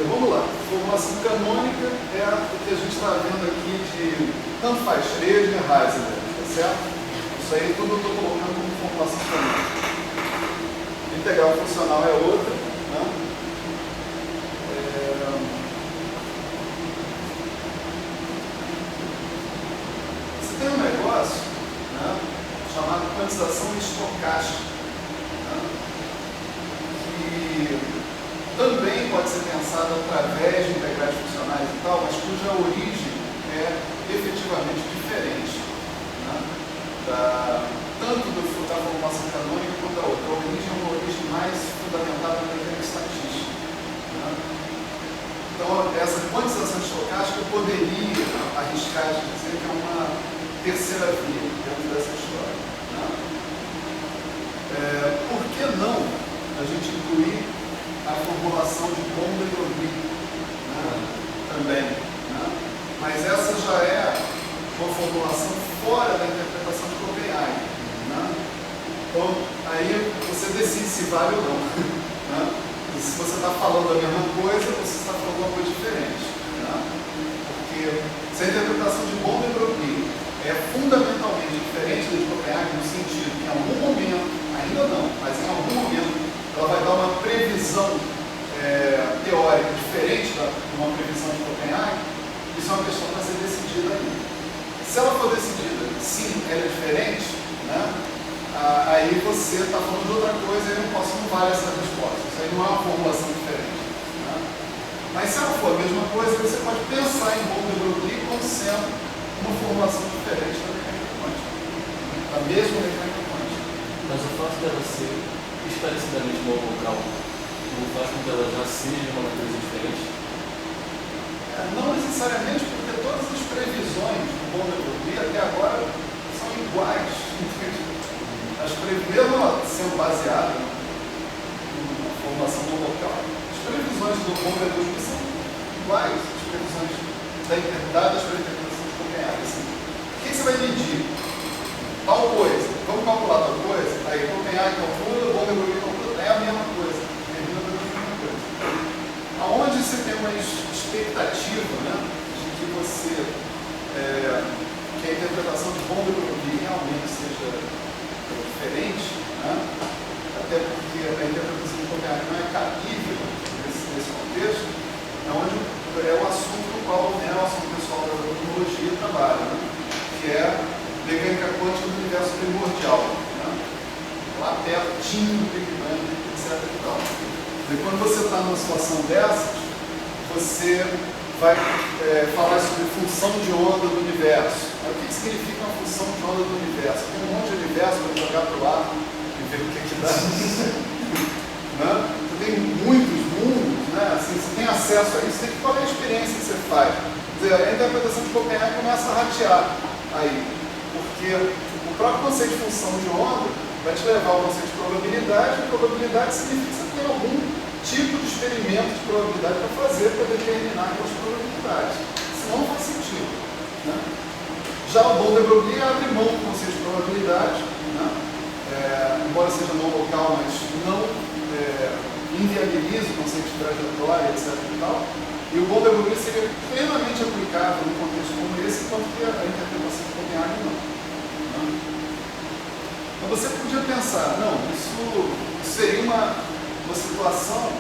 vamos lá. Formulação canônica é o que a gente está vendo aqui de tanto faz Schrödinger e Heisenberg, tá certo? Isso aí tudo eu estou colocando como formulação canônica. Integral funcional é outra, né? Você tem um negócio, né, chamado quantização estocástica, né, que também pode ser pensado através de integrais funcionais e tal, mas cuja origem é efetivamente diferente, né, tanto da formulação canônica quanto da outra. A origem é uma origem mais fundamentada na mecânica estatística, né? Então, essa quantização estocástica eu poderia arriscar de dizer que é uma terceira via dentro dessa história, né? Por que não a gente incluir a formulação de Bond-Broglie, né, também, né? Mas essa já é uma formulação fora da interpretação de Copenhague, né? Então, aí você decide se vale ou não, né? E se você está falando a mesma coisa, você está falando uma coisa diferente, né? Porque se a interpretação de Bond-Broglie é fundamentalmente diferente da de Copenhague, no sentido que em algum momento, ainda não, mas em algum momento, ela vai dar uma previsão teórica diferente de uma previsão de Copenhague, isso é uma questão para ser decidida ainda. Se ela for decidida, sim, ela é diferente, né? Aí você está falando de outra coisa e não vale essa resposta. Isso aí não é uma formulação diferente, né? Mas se ela for a mesma coisa, você pode pensar em Bond-Broglie como sendo uma formulação diferente da mecânica quântica, da mesma mecânica quântica. Mas o fato dela ser esclarecidamente não local não faz com que ela já seja uma natureza diferente? Não necessariamente, porque todas as previsões do Bond-Broglie até agora são iguais. As previsões sendo baseadas na formulação do local. As previsões do Bond-Broglie são iguais às previsões dadas pela interpretação de Copenhague. Assim, o que você vai medir? Tal coisa. Vamos calcular tal coisa? Aí Copenhague calcula, Bond-Broglie calcula, é a mesma coisa. Termina da mesma coisa. Aonde você tem uma expectativa, né, de que que a interpretação de Bond-Broglie realmente seja diferente, né? Até porque a interpretação de Copenhague não é cabível nesse contexto, é onde é o assunto no qual o Nelson, o pessoal da tecnologia, trabalha, né? Que é mecânica quântica do universo primordial, né? Lá pertinho do Big Bang, etc. E tal. E quando você está numa situação dessas, você vai falar sobre função de onda do universo. O que significa uma função de onda do universo? Tem um monte de universo para jogar para o ar e ver o que dá. Né? Você tem muitos mundos, né? Assim, você tem acesso a isso, qual é a experiência que você faz? Quer dizer, a interpretação de Copenhague começa a ratear aí, porque o próprio conceito de função de onda vai te levar ao conceito de probabilidade, e probabilidade significa que você tem algum tipo de experimento de probabilidade para fazer para determinar aquelas probabilidades. Senão não faz sentido, né? Já o Bond-Broglie abre mão do conceito de probabilidade, né? Embora seja não local, mas não inviabiliza o conceito de trajetória, etc. E tal. E o Bond-Broglie seria plenamente aplicável num contexto como esse, enquanto que a interpretação de Copenhague não. Né? Então você podia pensar, não, isso seria uma situação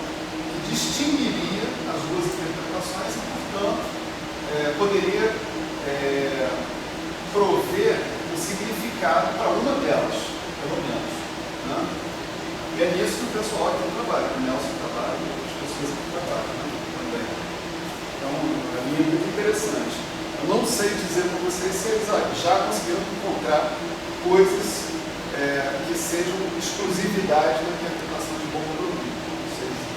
que distinguiria as duas interpretações e, portanto, poderia prover o significado para uma delas, pelo menos. Né? E é nisso que o pessoal aqui trabalha, o Nelson trabalha e outras pessoas que trabalham, né, também. Então, a linha é muito interessante. Eu não sei dizer para vocês se eles já conseguiram encontrar coisas que sejam exclusividade da interpretação de bomba do Rio. Não sei dizer.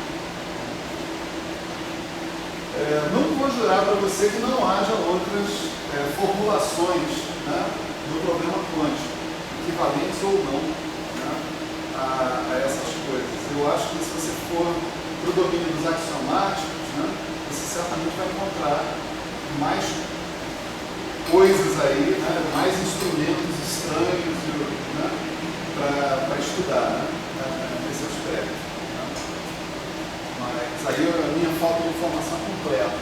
Não vou jurar para você que não haja outras formulações, né, do problema quântico, equivalentes ou não, né, a essas coisas. Eu acho que se você for para o domínio dos axiomáticos, né, você certamente vai encontrar mais coisas aí, né, mais instrumentos estranhos, né, para estudar, né, nesse aspecto. Né. Mas aí a minha falta de informação completa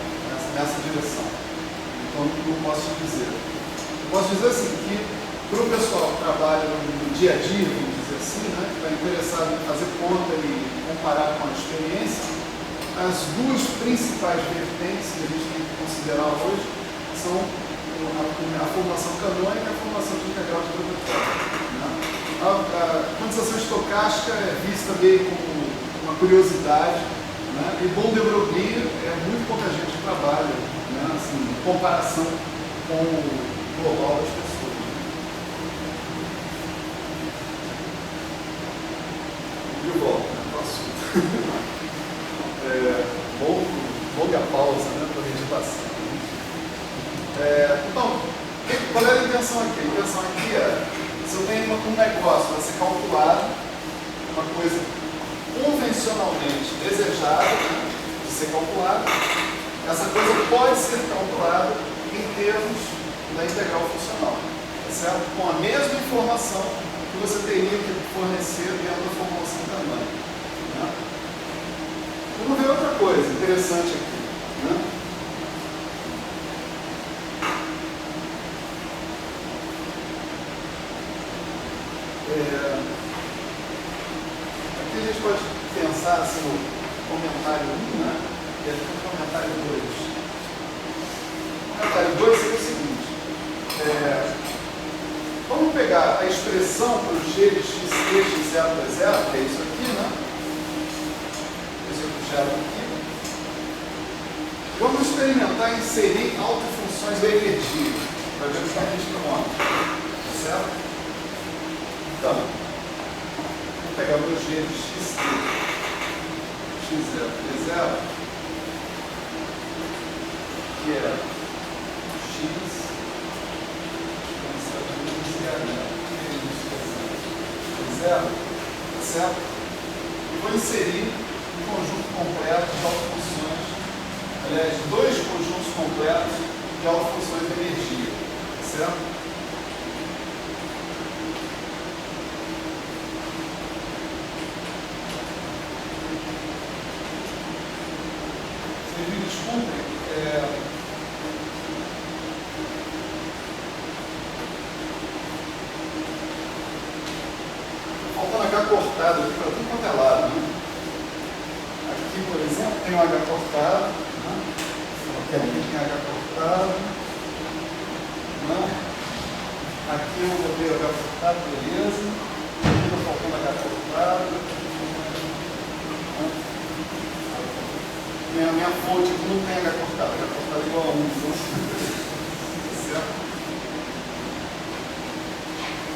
nessa direção. Então não posso te dizer. Eu posso dizer assim, que para o pessoal que trabalha no dia a dia, vamos dizer assim, né, que está interessado em fazer conta e comparar com a experiência, as duas principais vertentes que a gente tem que considerar hoje são a formação canônica e a formação de integral de trajetória. Né? A condensação estocástica é vista meio como uma curiosidade, né? E bom de Broglie muito pouca gente trabalha, né? Assim, em comparação com o global das pessoas. De volta, né, para o assunto. Longa pausa, né, para a meditação. Então, qual é a intenção aqui? A intenção aqui se eu tenho um negócio a ser calculado, uma coisa convencionalmente desejada, né, de ser calculada, essa coisa pode ser calculada em termos da integral funcional, tá certo? Com a mesma informação que você teria que fornecer dentro da formulação canônica. Né? Vamos ver outra coisa interessante aqui. Né? Aqui a gente pode pensar assim, no comentário 1, né? E aqui no comentário 2. O comentário 2 seria o seguinte: vamos pegar a expressão para o g de x, x, 0 é 0, que é isso aqui, né? Isso eu puxaram aqui. Vamos experimentar inserir autofunções da energia, para ver o que a gente encontra. Tá certo? Então, vou pegar o meu g de x, x0 é 0, que é x é 0, tá certo? E vou inserir um conjunto completo de autofunções, aliás, dois conjuntos completos de autofunções de energia, tá certo? Vocês me desculpem, faltando H cortado aqui para tudo quanto é lado. Né? Aqui, por exemplo, tem um H cortado. Né? Aqui tem H cortado. Né? Aqui eu botei o H cortado, beleza. Aqui está faltando H cortado. Né? Minha fonte aqui não tem H cortado. H cortado é igual a 1. Certo?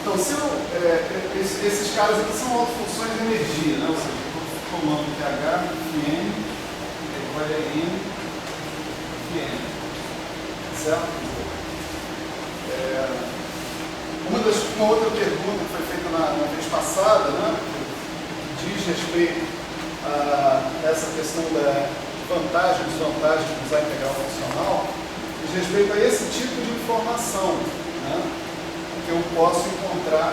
Então, esses caras aqui são autofunções de energia, né? Ou seja, eu estou tomando que H, N, equivale a N, N. Certo? Uma outra pergunta que foi feita na vez passada, né? Que diz respeito a essa questão da vantagem e desvantagem de usar a integral funcional, diz respeito a esse tipo de informação, né? Que eu posso encontrar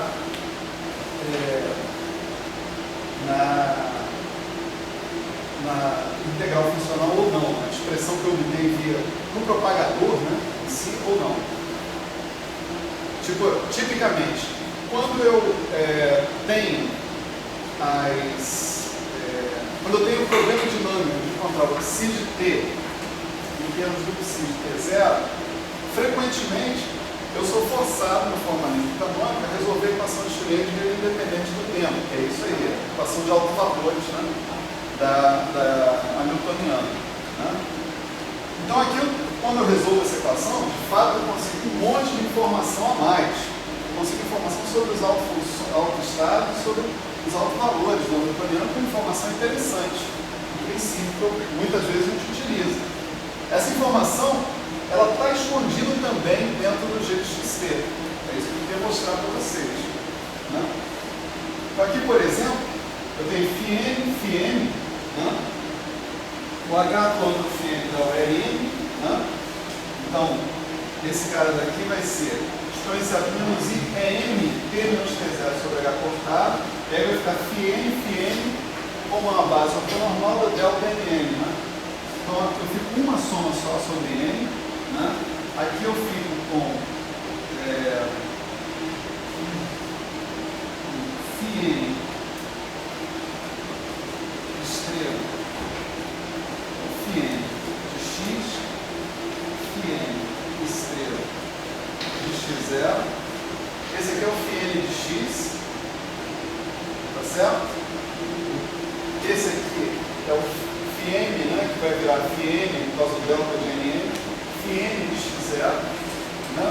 na integral funcional ou não, a expressão que eu obtenho via no propagador, né, em si ou não. Tipicamente, quando eu tenho quando eu tenho um problema dinâmico de encontrar o psi de t em termos do psi de t0, frequentemente eu sou forçado no formalismo canônico a resolver a equação de Schrödinger independente do tempo, que é isso aí, a equação de altos valores, né, da Hamiltoniana. Né? Então aqui, quando eu resolvo essa equação, de fato eu consigo um monte de informação a mais. Eu consigo informação sobre os autoestados e sobre os autovalores do Hamiltoniano, com informação interessante, em princípio, muitas vezes a gente utiliza. Essa informação, ela está escondida também dentro do GXT. É isso que eu queria mostrar para vocês. Né? Então aqui, por exemplo, eu tenho φm, né? O H atuando no φm dá o Rm, né? Então, esse cara daqui vai ser exponencial de menos I é M T menos T0 sobre H cortado, e aí vai ficar φm, como uma base ortonormal da delta Nm, né? Então aqui eu fico com uma soma só sobre N, né? Aqui eu fico com φm estrela, φm de x, φm estrela de x0. Esse aqui é o φn de x, tá certo? Esse aqui é o φm, né, que vai virar φn por causa do delta de Nm, φn de x0, né?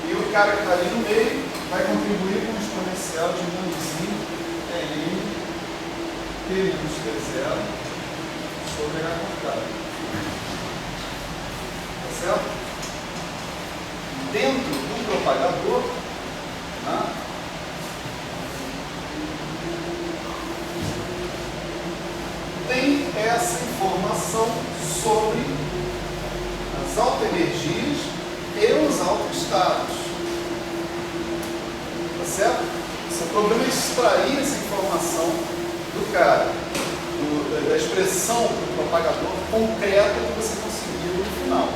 E o cara que está ali no meio vai contribuir com o exponencial de menos I Nm T menos T0 sobre H cortado. Tá certo? Dentro do propagador, né, tem essa informação sobre as autoenergias e os autoestados. Tá certo? O problema é extrair essa informação do cara, da expressão do propagador concreta que você conseguiu no final.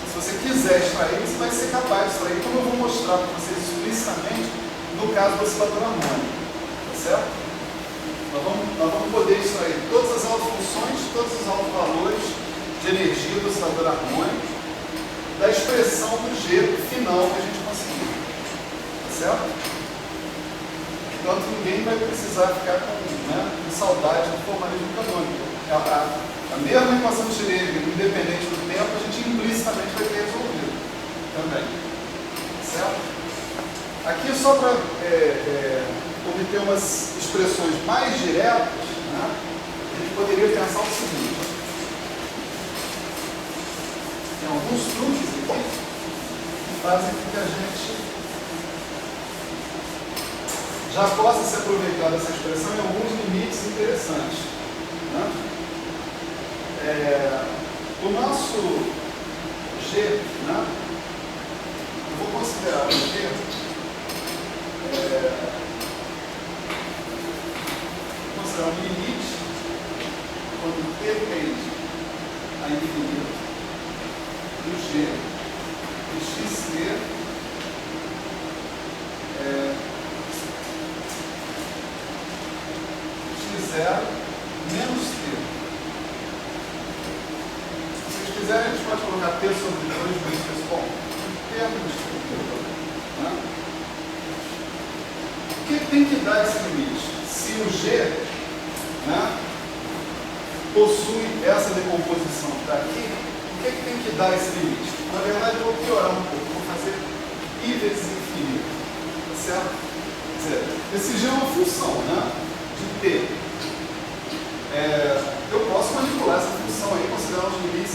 Se você quiser extrair, você vai ser capaz de extrair, como eu vou mostrar para vocês explicitamente no caso do oscilador harmônico. Tá certo? Nós vamos poder extrair todas as autofunções, todos os autovalores de energia do oscilador harmônico da expressão do G final que a gente conseguiu. Tá certo? Portanto, ninguém vai precisar ficar com saudade do formalismo canônico. A mesma equação de Schrödinger, independente do tempo, a gente implicitamente vai ter resolvido também. Certo? Aqui, só para obter umas expressões mais diretas, né, a gente poderia pensar o seguinte: tem alguns truques aqui que fazem com que a gente já possa se aproveitar dessa expressão em alguns limites interessantes. Né? O nosso G, né, eu vou considerar o G considerar um limite quando T tende a infinito do G de XT x0 menos T. Se vocês quiserem, a gente pode colocar T sobre 2 menos T. Bom, T menos T. Né? O que tem que dar esse limite? Se o G, né, possui essa decomposição que está aqui, o que tem que dar esse limite? Na verdade, eu vou piorar um pouco. Vou fazer I vezes infinito. Tá certo? Quer dizer, esse G é uma função, né, de T. Eu posso manipular essa função aí, considerando os limites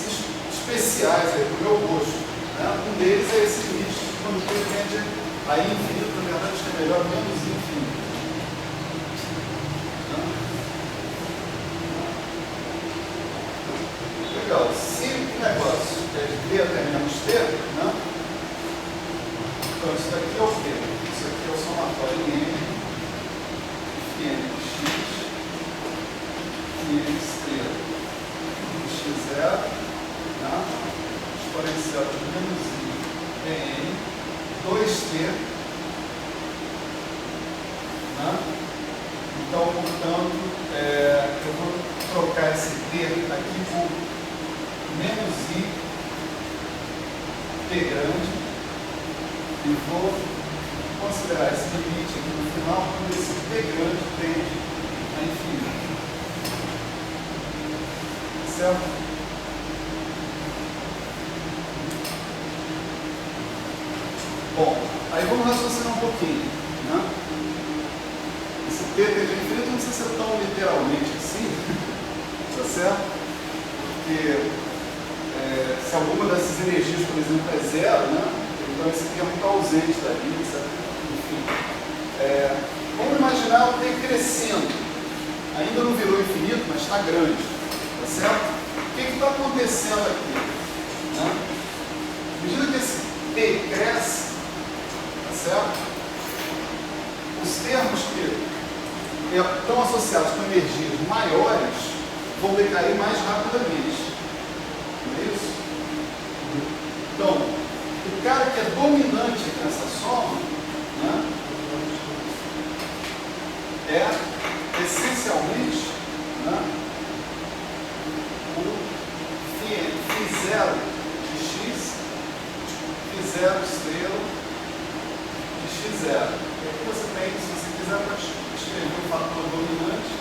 especiais para o meu gosto. Né? Um deles é esse limite, quando T tende a infinito, na verdade, acho que é melhor menos infinito. Legal. Se o negócio é de T até menos T, né? Então isso daqui é o quê? Isso aqui é o somatório em N, N de X, N estrela de x0, né? Exponencial de menos I N, 2t, né? Então, portanto, eu vou trocar esse t aqui por menos I t grande e vou considerar esse limite aqui no final quando esse t grande tende a infinito. Certo? Esse T tende a infinito não precisa ser tão literalmente assim, tá certo? Porque se alguma dessas energias, por exemplo, é zero, né? Então esse aqui é muito ausente dali, etc. Enfim. Vamos imaginar o T crescendo. Ainda não virou infinito, mas está grande. Tá certo? O que está acontecendo aqui? Né? À medida que esse T cresce, tá certo? Os termos que estão associados com energias maiores vão decair mais rapidamente. Não é isso? Então, o cara que é dominante nessa soma, né, é essencialmente, né, o φ0 de x, φ0 estrela de x0. O que você tem, se você quiser, para escrever o fator dominante,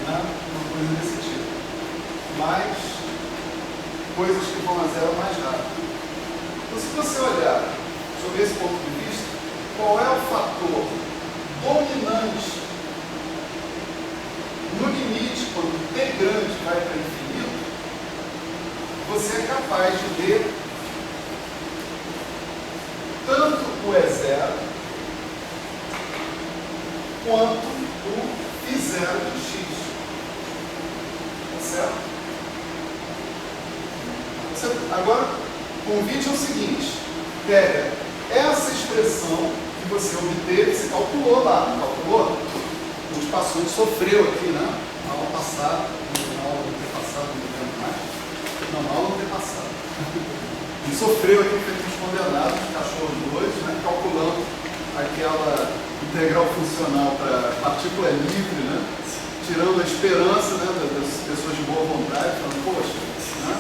uma coisa desse tipo. Mais coisas que vão a zero mais rápido. Então, se você olhar sobre esse ponto de vista, qual é o fator dominante no limite, quando T grande vai para infinito, você é capaz de ver tanto o E0 quanto o φ0 de x. Tá certo? Agora, o convite é o seguinte: pega essa expressão que você obteve, você calculou lá, não calculou? A gente passou, a gente sofreu aqui, né? Na aula passada, na aula antepassada, não lembro mais. Não, na aula antepassada. A gente sofreu aqui, feito uns condenados, cachorros doidos, né? Calculando aquela integral funcional para partícula livre, né? Tirando a esperança, né, das pessoas de boa vontade, falando, poxa, né?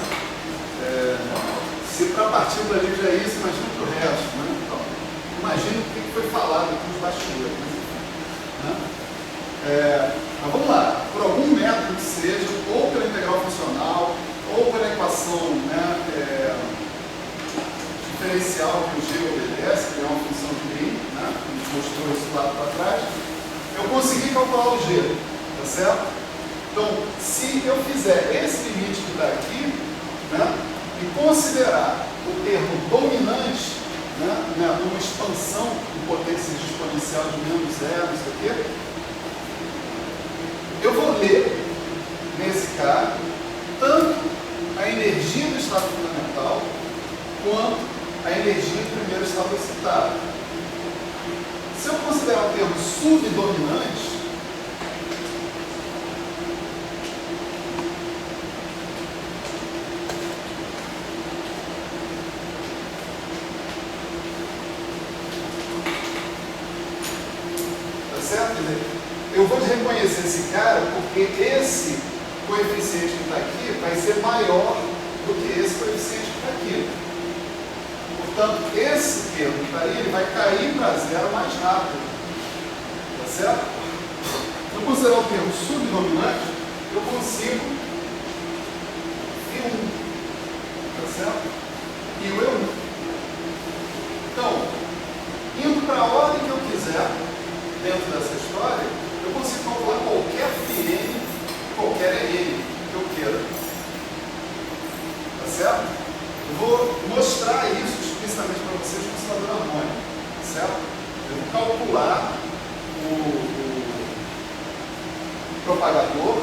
Se para a partícula livre é isso, imagina para o resto, né? Então, imagina o que foi falado aqui nos bastidores, né? Mas vamos lá, por algum método que seja, ou pela integral funcional, ou pela equação, né, diferencial que o G obedece, que é uma função de Green, né? A gente mostrou isso lá para trás, eu consegui calcular o G, tá certo? Então, se eu fizer esse limite que está aqui, né, e considerar o termo dominante, né, numa expansão de potência exponencial de menos zero, não sei o quê, eu vou ler nesse cara tanto a energia do estado fundamental quanto a energia do primeiro estado excitado. Se eu considerar o termo subdominante, eu vou reconhecer esse cara porque esse coeficiente que está aqui vai ser maior do que esse coeficiente que está aqui. Portanto, esse termo que está aí, ele vai cair para zero mais rápido. Tá certo? Se eu considerar o termo subdominante, eu consigo I1. Tá certo? E o E1. Então, indo para a ordem que eu quiser, dentro dessa história, eu consigo calcular qualquer φn, qualquer EN que eu queira. Tá certo? Eu vou mostrar isso explicitamente para vocês com o oscilador harmônico. Tá certo? Eu vou calcular o propagador,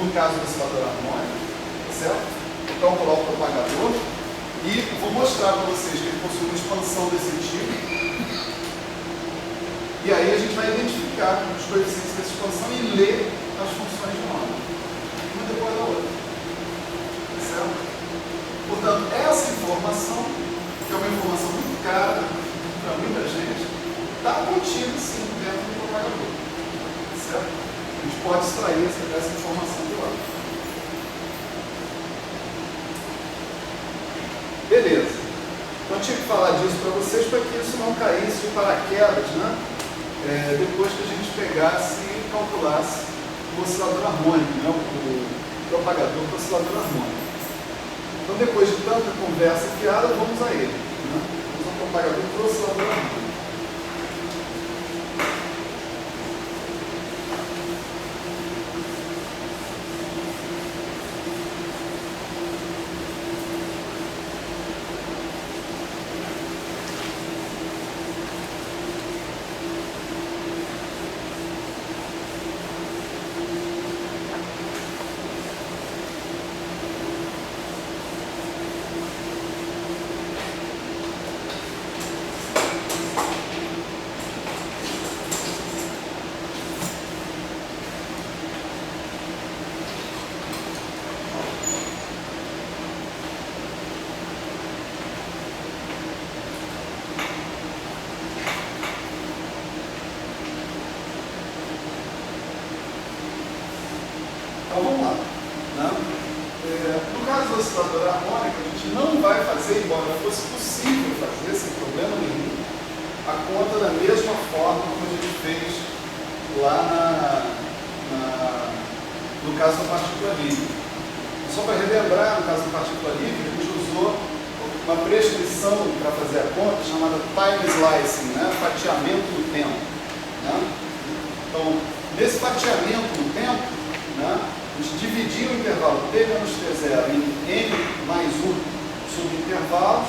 no caso do oscilador harmônico. Tá certo? Vou calcular o propagador e vou mostrar para vocês que ele possui uma expansão desse tipo. E aí a gente vai identificar os coeficientes dessa expansão e ler as funções de onda, uma depois da outra. Certo? Portanto, essa informação, que é uma informação muito cara para muita gente, está contida sim dentro do propagador. Certo? A gente pode extrair essa informação de lá. Beleza. Então eu tinha que falar disso para vocês para que isso não caísse de paraquedas, né? Depois que a gente pegasse e calculasse o oscilador harmônico, né? O propagador do oscilador harmônico. Então, depois de tanta conversa fiada, vamos a ele. Né? Vamos ao propagador do oscilador harmônico. Então vamos lá. Né? No caso do oscilador harmônico, a gente não vai fazer, embora fosse possível fazer sem problema nenhum, a conta da mesma forma como a gente fez lá no caso da partícula livre. Só para relembrar, no caso da partícula livre, a gente usou uma prescrição para fazer a conta chamada time slicing, né? Fatiamento do tempo. Né? Então, nesse fatiamento do tempo, né? A gente dividia o intervalo t menos t0 em n mais 1 subintervalos,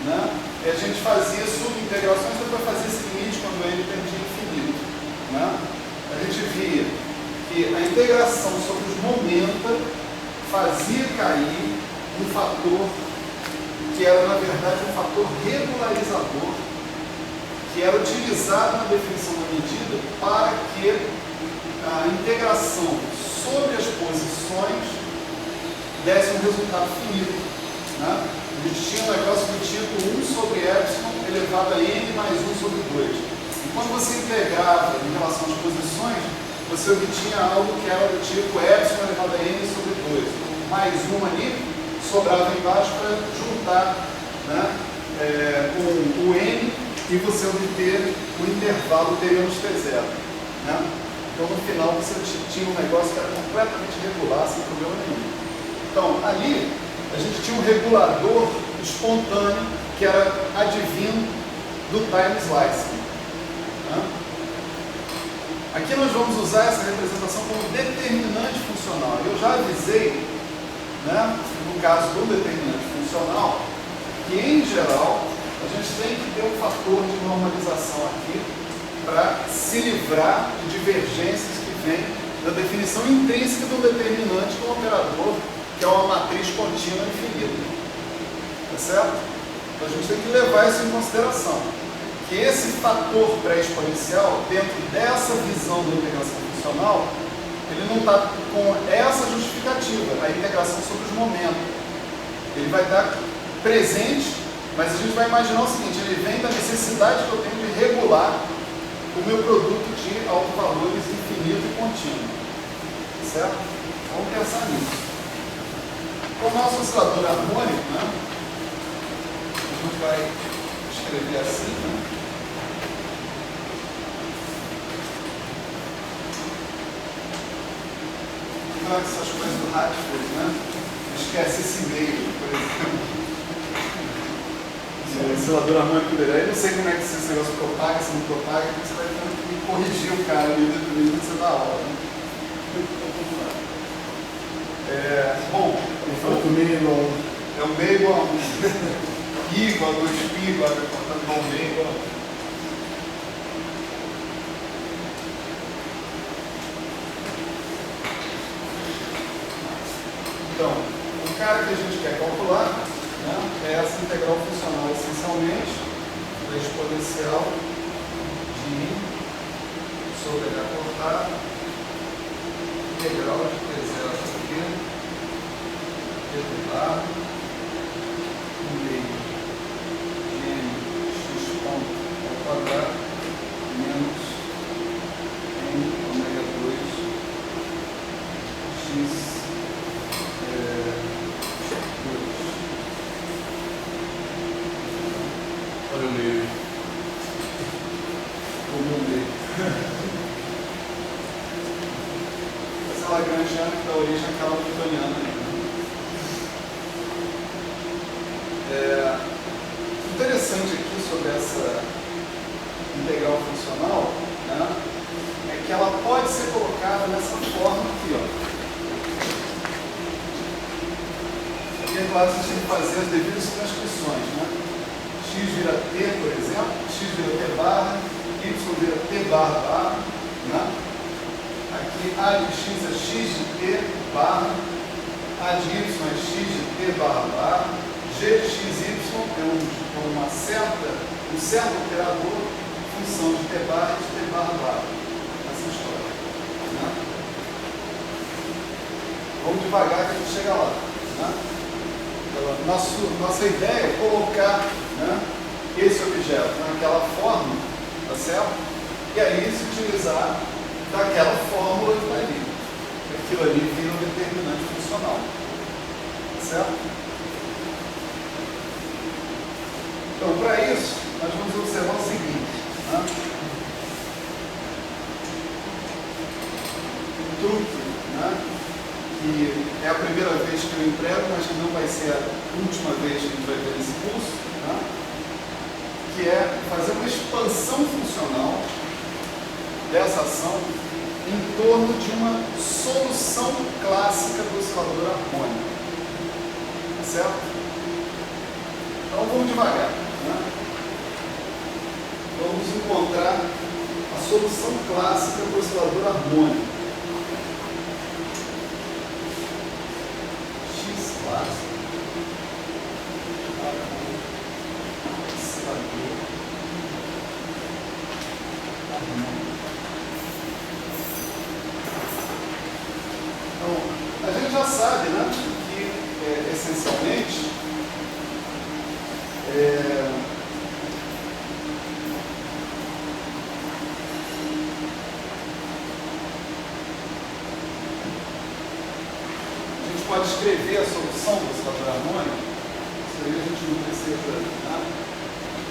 né? E a gente fazia subintegrações para fazer esse limite quando n tendia infinito. Né? A gente via que a integração sobre os momenta fazia cair um fator que era, na verdade, um fator regularizador, que era utilizado na definição da medida para que a integração sobre as posições desse um resultado finito. Né? A gente tinha um negócio do tipo 1 sobre epsilon elevado a n mais 1 sobre 2. E quando você integrava em relação às posições, você obtinha algo que era do tipo epsilon elevado a n sobre 2. Mais 1 ali sobrava embaixo para juntar, né, com o n e você obter o intervalo t menos t0. Né? Então, no final, você tinha um negócio que era completamente regular, sem problema nenhum. Então, ali, a gente tinha um regulador espontâneo, que era advindo do time slicing. Né? Aqui nós vamos usar essa representação como determinante funcional. Eu já avisei, né, no caso do determinante funcional, que, em geral, a gente tem que ter um fator de normalização aqui para se livrar de divergências que vêm da definição intrínseca do determinante do operador, que é uma matriz contínua infinita. Tá certo? Então a gente tem que levar isso em consideração. Que esse fator pré-exponencial, dentro dessa visão da integração funcional, ele não está com essa justificativa, a integração sobre os momentos. Ele vai estar presente, mas a gente vai imaginar o seguinte, ele vem da necessidade que eu tenho de regular o meu produto de autovalores infinito e contínuo. Certo? Vamos pensar nisso. Com o nosso oscilador harmônico, né, a gente vai escrever assim, né? Então, essas coisas do Radford, né? Esquece esse meio, por exemplo. O oscilador harmônico dele. Aí não sei como é que esse negócio propaga, se não propaga, então você vai tendo que corrigir o cara ali dentro que você dá aula. Né? Bom, o meio igual é um meio igual a 1. I igual a 2π igual a portanto igual a meio igual a 1. Então, o cara que a gente quer calcular, né, é essa integral funcional essencialmente da exponencial de I sobre H cortado, integral de T0 aqui, derivado, no meio de n x ponto ao quadrado menos n ômega 2 x Olha o meio. O meu meio. Essa Lagrangiana que dá origem àquela newtoniana. interessante aqui sobre essa integral funcional, né, é que ela pode ser colocada nessa forma aqui, ó. Aqui é claro que você tem que fazer as devidas transcrições, né? X vira T, por exemplo, X vira T barra, Y vira T barra barra, né? Aqui A de X é X de T barra, A de Y é X de T barra barra, G de XY é um certo operador, função de T barra e de T barra barra. Essa história, né? Vamos devagar que a gente chega lá, né? Nossa ideia é colocar, né, esse objeto naquela forma, tá certo? E aí se utilizar daquela fórmula que está ali. Aquilo ali vira um determinante funcional. Tá certo? Então, para isso, nós vamos observar o seguinte, né? Um truque, né, que é a primeira vez que eu emprego, mas que não vai ser a última vez que a gente vai ver nesse curso, né? Que é fazer uma expansão funcional dessa ação em torno de uma solução clássica do oscilador harmônico. Tá certo? Então vamos devagar, né? Vamos encontrar a solução clássica do oscilador harmônico. Então, a gente já sabe, né, que essencialmente a gente pode escrever a solução do oscilador harmônico. Isso aí a gente não precisa, né,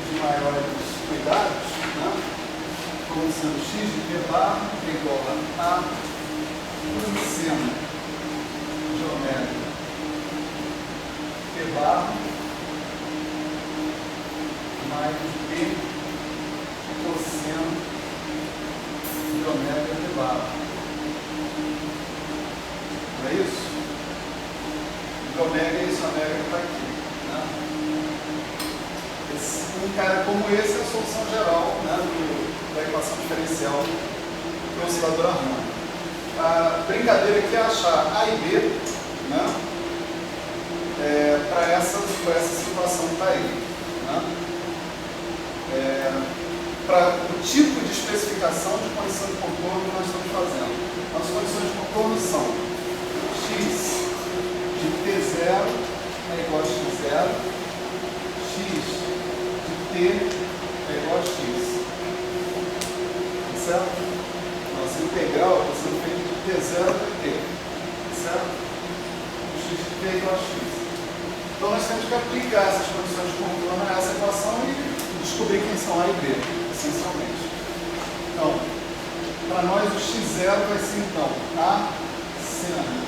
de maiores cuidados, né? Como sendo x de T barra é igual a seno de ômega T barra mais B cosseno de ômega T barra. Não é isso? De ômega é esse ômega que está aqui, né? Um cara como esse é a solução geral, né, da equação diferencial do oscilador harmônico. A brincadeira aqui é achar A e B, né, para essa situação que está aí. Né? Para o tipo de especificação de condição de contorno que nós estamos fazendo. As condições de contorno são x de T0 é igual a x0, x T é igual a x. Certo? Nossa integral está sendo feita de T0 até T. Certo? O x de T é igual a x. Então nós temos que aplicar essas condições de contorno a essa equação e descobrir quem são A e B, essencialmente. Então, para nós o x0 vai ser então A seno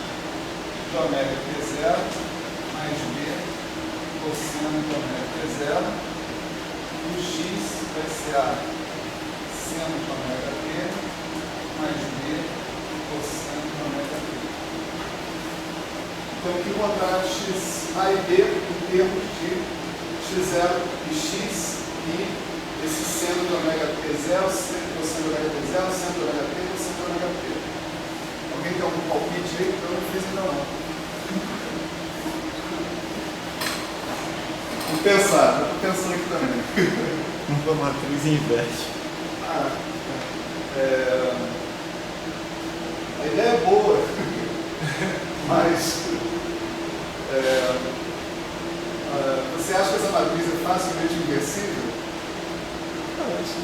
de ômega T0 mais B cosseno de ômega T0. O x vai ser A seno de ômega T mais B cosseno de ômega T. Então aqui encontrar x A e B em termos de x0 e x e esse seno de ômega T0, cosseno de ômega T0, seno de ômega T e cosseno de ômega T. Alguém tem algum palpite aí? Eu não fiz ainda não. Vou pensar, eu estou pensando aqui também. Uma matriz inverte. A ideia é boa, mas você acha que essa matriz é facilmente inversível?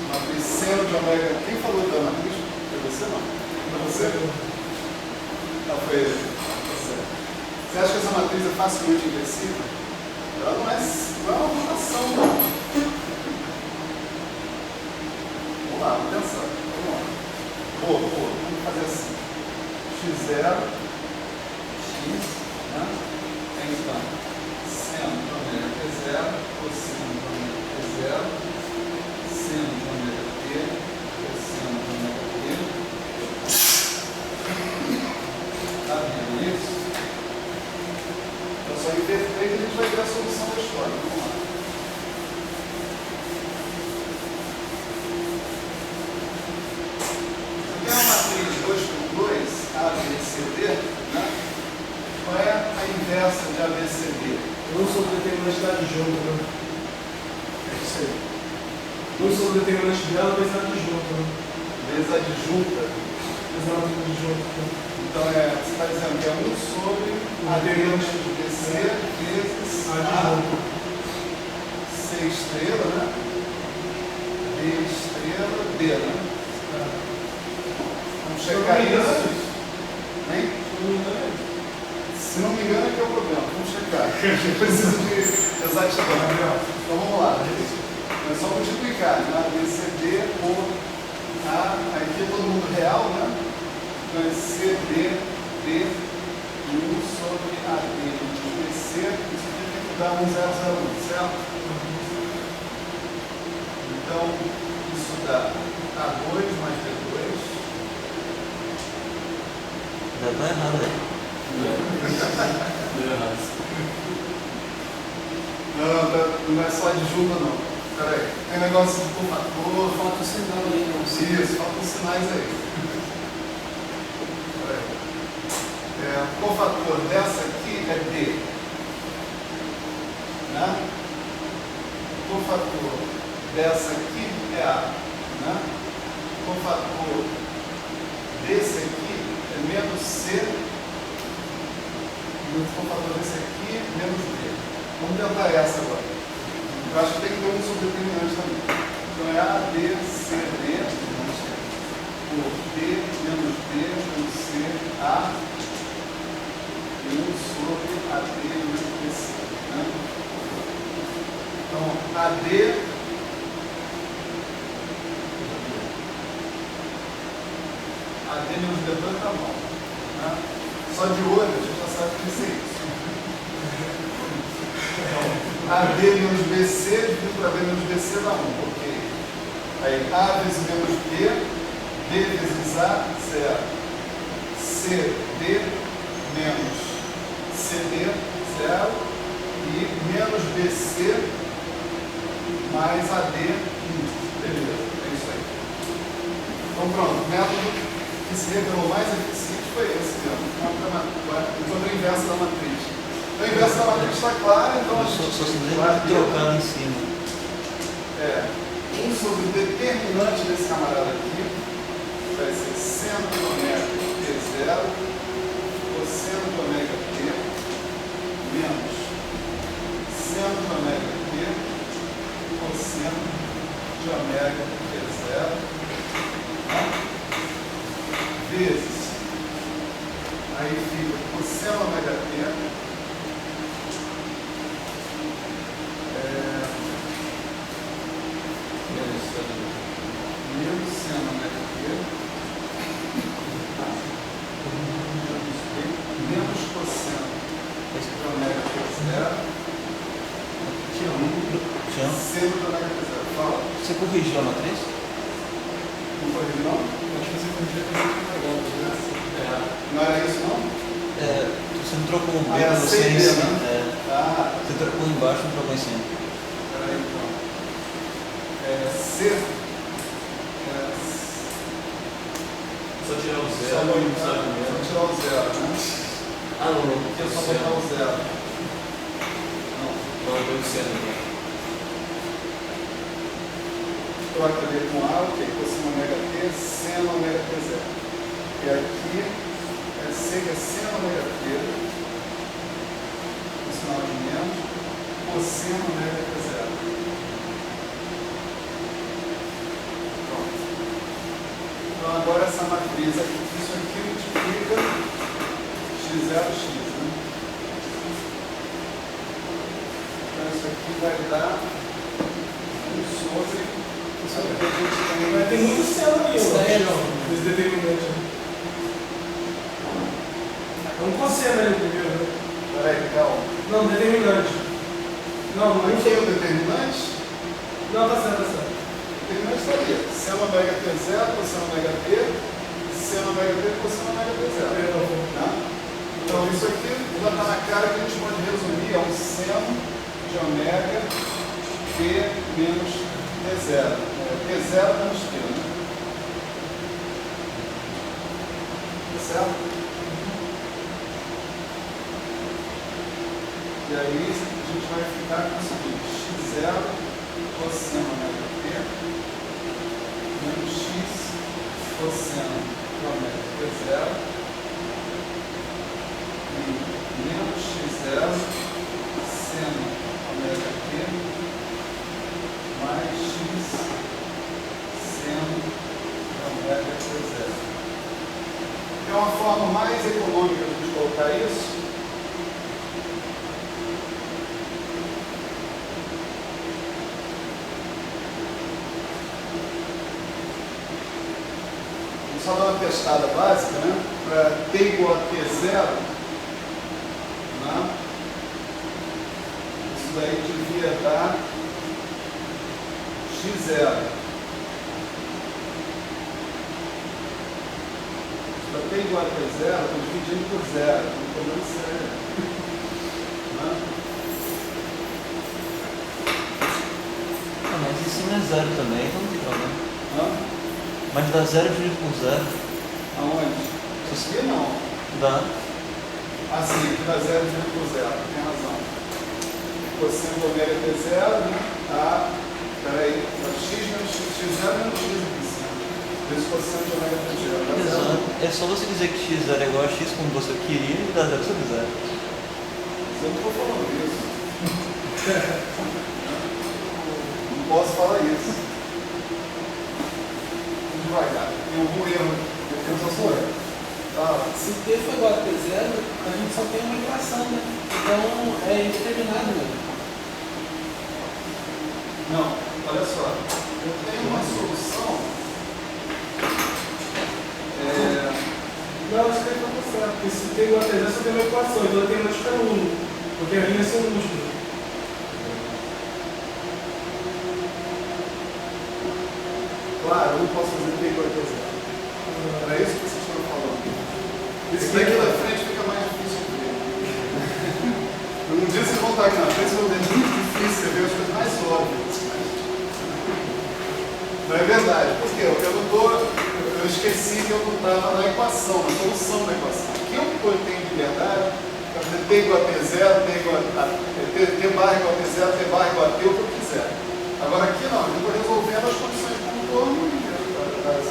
Matriz seno de ômega. Quem falou da matriz? Foi você não? Foi você? Não, foi ele. Você acha que essa matriz é facilmente inversível? Ela não é uma rotação, não. Vamos lá, vamos pensar. Vamos lá. Vamos fazer assim. x0, x, né? Então, seno de ômega T0, cosseno de ômega adjunto, né? É isso aí. Um sobre determinante dela, vezes adjunto, né? Vezes adjunta. Exato, adjunto. Então você está dizendo que é 1 sobre a determinante de BC vezes A C estrela, né? B estrela, D, né? Vamos checar isso. Hein? Se não me engano, aqui é o problema. Vamos checar. A gente precisa de exatidão. Então vamos lá. É só multiplicar, né? BCD por A. Aqui é todo mundo real, né? Então é CD, D, 1 sobre AD. BC, isso aqui tem que dar 1,001, certo? Então, isso dá A2 mais B2. Já tá errado aí. Deu errado. Não é só adjunta, não. Peraí, tem um negócio de cofator. Falta o sinal aí, não sei. Isso, faltam sinais aí. Peraí. O cofator dessa aqui é D. Né? O cofator dessa aqui é A. Né? O cofator desse aqui é menos C. E o cofator desse aqui é menos D. Vamos tentar essa agora. Eu acho que tem que ter um subdeterminante também. Então é A, D, C, D, por D menos D menos C, A, e 1 sobre AD menos BC. Né? Então, AD menos D2 tá bom. Né? Só de olho a gente já sabe que isso é isso. AD menos BC dividido para B menos BC dá 1, ok. Aí A vezes menos B, B vezes A, 0. CD menos CD, 0. E menos BC mais AD, 1. Beleza, é isso aí. Então pronto, o método que se revelou mais eficiente foi esse mesmo. O método inverso da matriz. Então, o inverso da matriz está claro, então a gente Só se vai deve trocar em cima. 1 sobre o determinante desse camarada aqui vai ser seno de ômega T0 cosseno de ômega T menos seno de ômega T cosseno de ômega T0 vezes, aí fica cosseno ômega T menos seno ômega T menos cosseno de ômega T0 seno de ômega T0. Fala. Você corrigiu a matriz? Não foi isso, não? Acho que você podia ter feito né? Não era isso, não? Você não trocou o B, Era você em CD, cima. né? Ah, Você trocou embaixo, não trocou em cima. peraí então. C. Só tirar o Só zero e tirar sabe mesmo. o zero, né? Ah, não, não. Aqui é só botar o zero. Não, deu seno. Né? Troca ali com A, ok, cosseno ômega T, seno ômega T0. E aqui é C, que é seno ômega T, com sinal de menos, cosseno ômega T0. Pronto. Então agora essa matriz aqui, isso aqui multiplica x0x, né? Então isso aqui vai dar 1 sobre. Isso aqui a gente Mas tem muito céu aí, Isso daí é ó. Esse determinante. É um cosseno ali primeiro, né? Peraí, calma. Não, determinante. Não, não Aqui é o determinante. Não, tá certo, tá certo. O determinante está ali. Seno ômega T0, cosseno ômega T, seno ômega T, cosseno ômega T0. Tá? Então isso aqui já está na cara que a gente pode resumir. É um seno de ômega T menos T0. T0 menos T, né? Tá certo? E aí, gente vai ficar com o seguinte: x0 cosseno ômega t menos x cosseno de ômega t0 e menos x0 seno ômega t mais x seno de ômega t0. É uma forma mais econômica de colocar isso. Vou só dar uma testada básica, né? Para t igual a t0, né? Isso daí devia dar x0. Para t igual a t0, estou dividindo por zero, não estou dando sério. Mas isso não é zero também, então não tem problema. Hã? Mas dá zero dividido por zero. Aonde? Aqui não. Dá. Ah, sim, aqui dá zero dividido por zero, tem razão. Cosseno do ômega t0, né? Tá. Peraí, x menos x0 menos x aqui em cima. Vezes cosseno de ômega t0. Exato. É só você dizer que x0 é igual a x como você queria e dá zero sobre zero. Eu não estou falando isso. Não posso falar isso. Devagar. Tem algum erro de pensação? Tá. Se t for igual a t0, a gente só tem uma equação, né? Então é indeterminado mesmo. Não, olha só. Eu tenho uma solução. Não, acho que ele não está certo, porque se tem igual a t0, só tem uma equação, então tem que ficar 1, porque a linha é são múltiplos. Claro, eu não posso fazer t igual a t0. Era isso que vocês estão falando. Isso daqui na frente fica mais difícil de ver. Um dia vocês vão estar aqui na frente, é muito difícil ver as coisas mais óbvias. Não é verdade. Por quê? Eu esqueci que eu não estava na equação, na solução da equação. Aqui eu tenho liberdade para fazer t igual a t0, t igual a t barra igual a t0, t barra igual a t, o que eu quiser. Agora aqui não, eu estou resolvendo as condições de contorno e as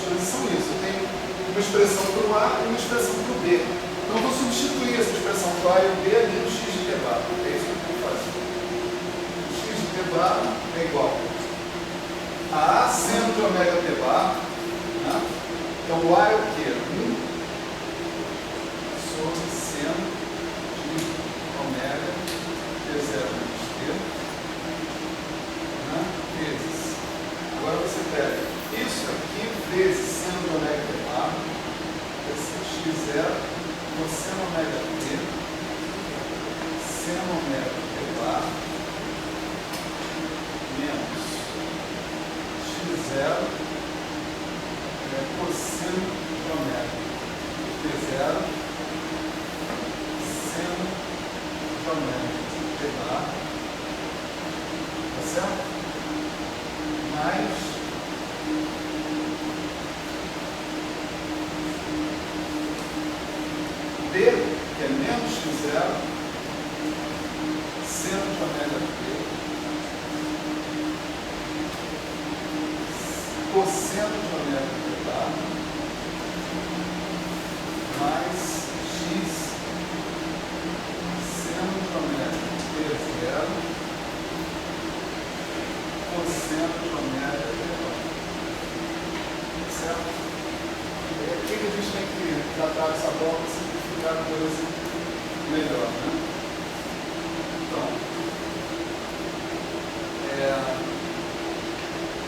coisas são isso. Eu tenho uma expressão para o A e uma expressão para o B. Então eu vou substituir essa expressão para o A e o B ali no x de t bar. É isso que eu vou fazer. O x de t bar é igual a A seno de ômega t bar. Né? Então o A é o quê? 1 sobre seno de ômega t0 menos t. Né? Vezes. Agora você pega isso aqui vezes seno de ômega t bar. x0 cosseno ômega t seno ômega t bar menos x0 cosseno de ômega t0 seno de ômega t bar, tá certo? Mais d, que é menos x0 seno de ômega t cosseno de ômega t bar mais x seno de ômega t0 cosseno de ômega t bar. Certo? É aqui que a gente tem que tratar essa bola para simplificar a coisa melhor, né? Então,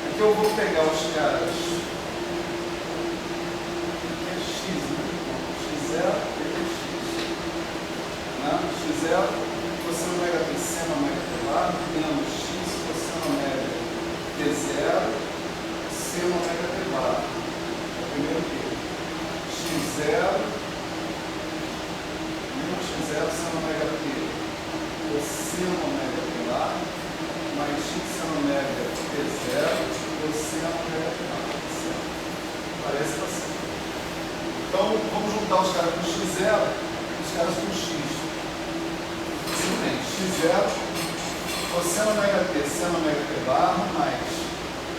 aqui eu vou pegar os caras. Aqui é x, né? x0 e x. Né? x0, cosseno ômega t seno ômega t bar, menos x cosseno ômega t0 seno ômega t bar. É o primeiro aqui. x0 menos x0 seno ômega t cosseno ômega t bar mais x seno ômega t0 cosseno ômega t bar. Parece que assim. Então, vamos juntar os caras com x0 e os caras com x. Simplesmente, x0 cosseno ômega t seno ômega t barra mais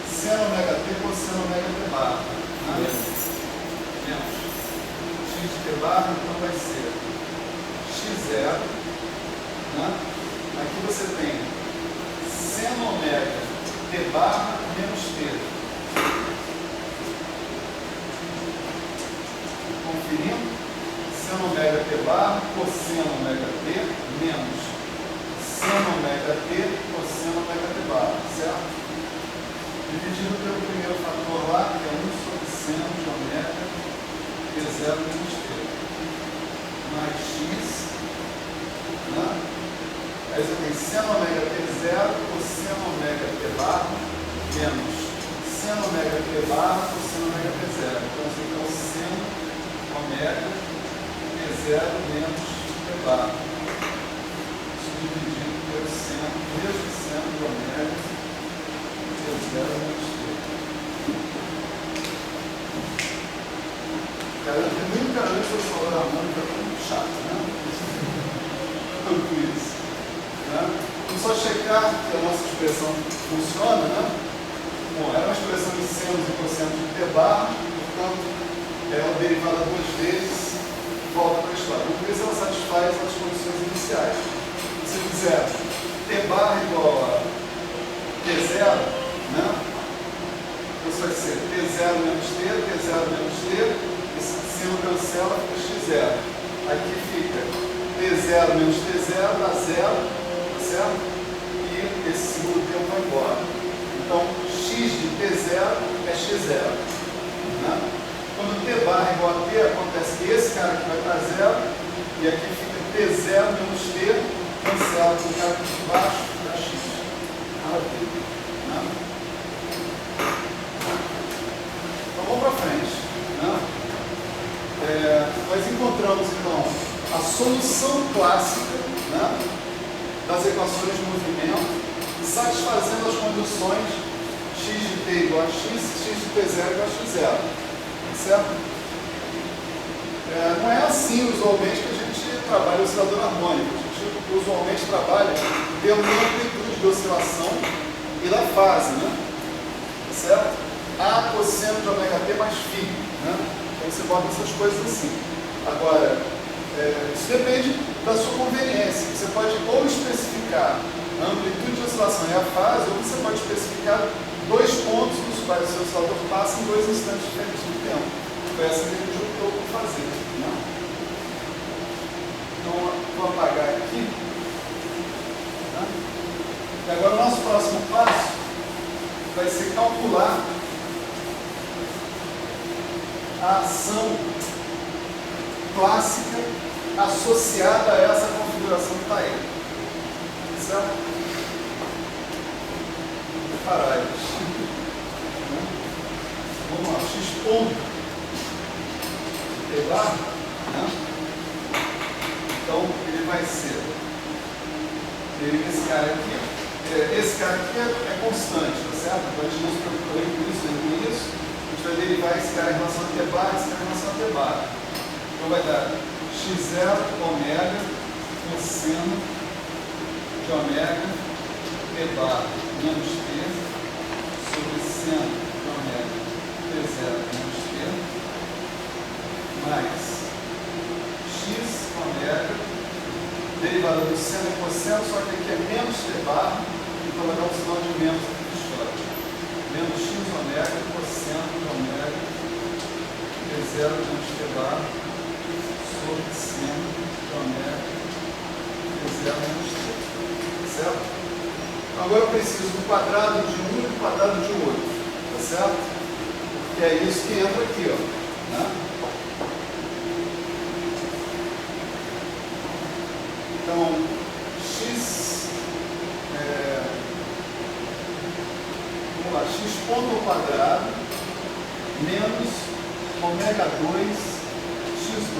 seno ômega t cosseno ômega t barra. Menos x de t barra, então vai ser x0. Né? Aqui você tem seno ômega t barra menos t. Conferindo, seno ômega t barra cosseno ômega t menos seno ômega t cosseno ômega t barra, certo? Dividido pelo primeiro fator lá, que é 1 sobre seno de ômega t0 menos t, mais x, né? Aí você tem seno ômega t0 cosseno ômega t barra menos seno ômega t barra cosseno ômega t0. Então você tem o seno ômega t0 menos t barra. Isso dividido pelo seno, mesmo seno de ômega t0 menos t. Cara, nunca antes eu falei a mão, tá muito chato, né? Tudo isso. Né? Vamos só checar que a nossa expressão funciona, né? Bom, era uma expressão de senos e cossenos de t barra, portanto, ela derivada duas vezes, volta para a história. Vamos ver se ela satisfaz as condições iniciais. Se fizer t barra igual a t0, né? Isso vai ser t0 menos t, t0 menos t, esse seno cancela, fica x0. Aqui fica t0 menos t0 dá 0, tá certo? E esse segundo tempo vai embora. Então, x de t0 é x0. Né? Quando t barra é igual a t, acontece que esse cara aqui vai para 0, e aqui fica t0 menos t, cancela com o cara aqui de baixo, dá x. Maravilha. Né? Então, vamos para frente. Né? Nós encontramos, então, a solução clássica, né, das equações de movimento, satisfazendo as condições x de t igual a x, x de t0 igual a x0. Certo? Não é assim, usualmente, que a gente trabalha o oscilador harmônico. A gente usualmente trabalha pela amplitude de oscilação e da fase, né? Certo? A cosseno de ômega t mais φ, né? Então você bota essas coisas assim. Agora, isso depende da sua conveniência. Você pode ou especificar a amplitude de oscilação e a fase, ou você pode especificar dois pontos nos quais o seu oscilador passa em dois instantes diferentes do tempo. Foi essa que a gente optou por fazer. Né? Então, vou apagar aqui. Tá? E agora o nosso próximo passo vai ser calcular a ação clássica associada a essa configuração que está aí. Certo? Parágrafos. Vamos lá, x ponto t barra, né? Então ele vai ser esse cara aqui é constante, tá certo? Então a gente não se preocupa nem com isso, nem com isso. A gente vai derivar esse cara em relação a t barra, esse cara em relação a t barra. Então vai dar x0 ômega cosseno de ômega t barra menos t sobre seno de ômega t0 menos t mais x ômega derivada do seno e cosseno, só que aqui é menos t barra, então vai dar um sinal de menos aqui na história. Menos x ômega cosseno de ômega t0 menos t barra sobre seno de ômega t0 menos t. Certo? Agora eu preciso do quadrado de um e do quadrado de outro. Tá certo? Porque é isso que entra aqui, ó. Né? Então, vamos lá, x ponto ao quadrado menos ômega 2 x2.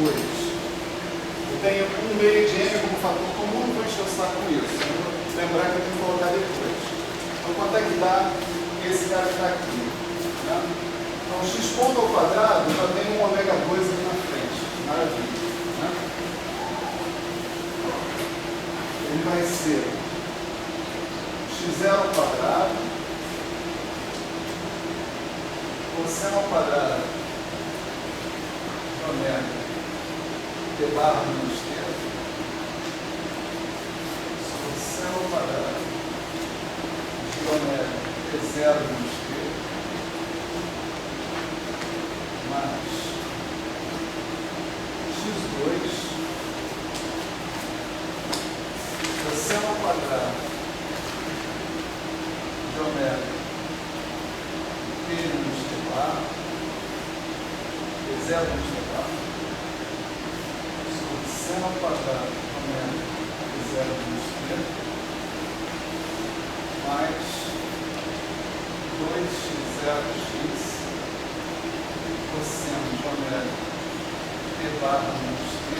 Eu tenho um meio de m como fator comum, não vou encher o saco com isso. Eu vou lembrar que eu tenho que colocar depois. Então, quanto é que dá esse cara que está aqui? Né? Então, x ponto ao quadrado já tem um ômega 2 aqui na frente. Maravilha. Né? ele vai ser x0 ao quadrado, cosseno ao quadrado de ômega t barra menos t, cosseno ao quadrado de ômega t0 menos t, mais x2 cosseno ao quadrado de ômega t menos t bar, t0 menos t bar, cosseno ao quadrado de ômega t0 menos t, mais 2x0x cosseno de ômega t barra menos t,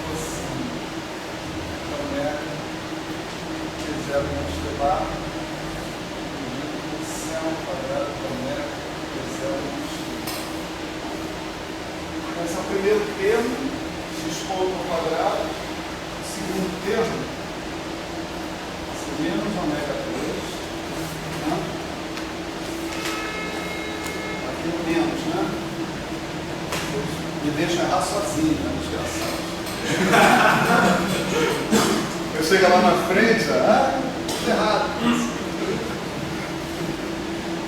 cosseno de ômega t0 menos t barra, cosseno ao quadrado de ômega t0 menos t. Esse é o primeiro termo, x ponto ao quadrado. O segundo termo, menos ômega 2, né? Aqui no menos, né? Me deixa errar sozinho, né? Desgraçado. Eu chego lá na frente, tudo errado.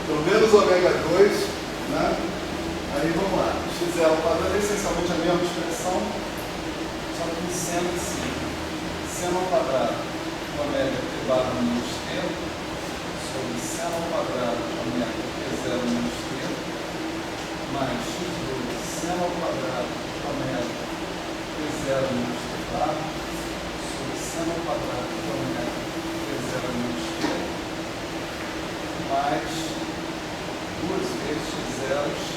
Então, menos ômega 2, né? Aí vamos lá. x0 ao quadrado é essencialmente a mesma expressão, só que seno em cima. Seno ao quadrado ômega t barra menos t sobre seno ao quadrado de ômega t0 menos t mais x2 seno ao quadrado de ômega t0 menos t barra sobre seno ao quadrado de ômega t0 menos t mais 2 vezes x0 x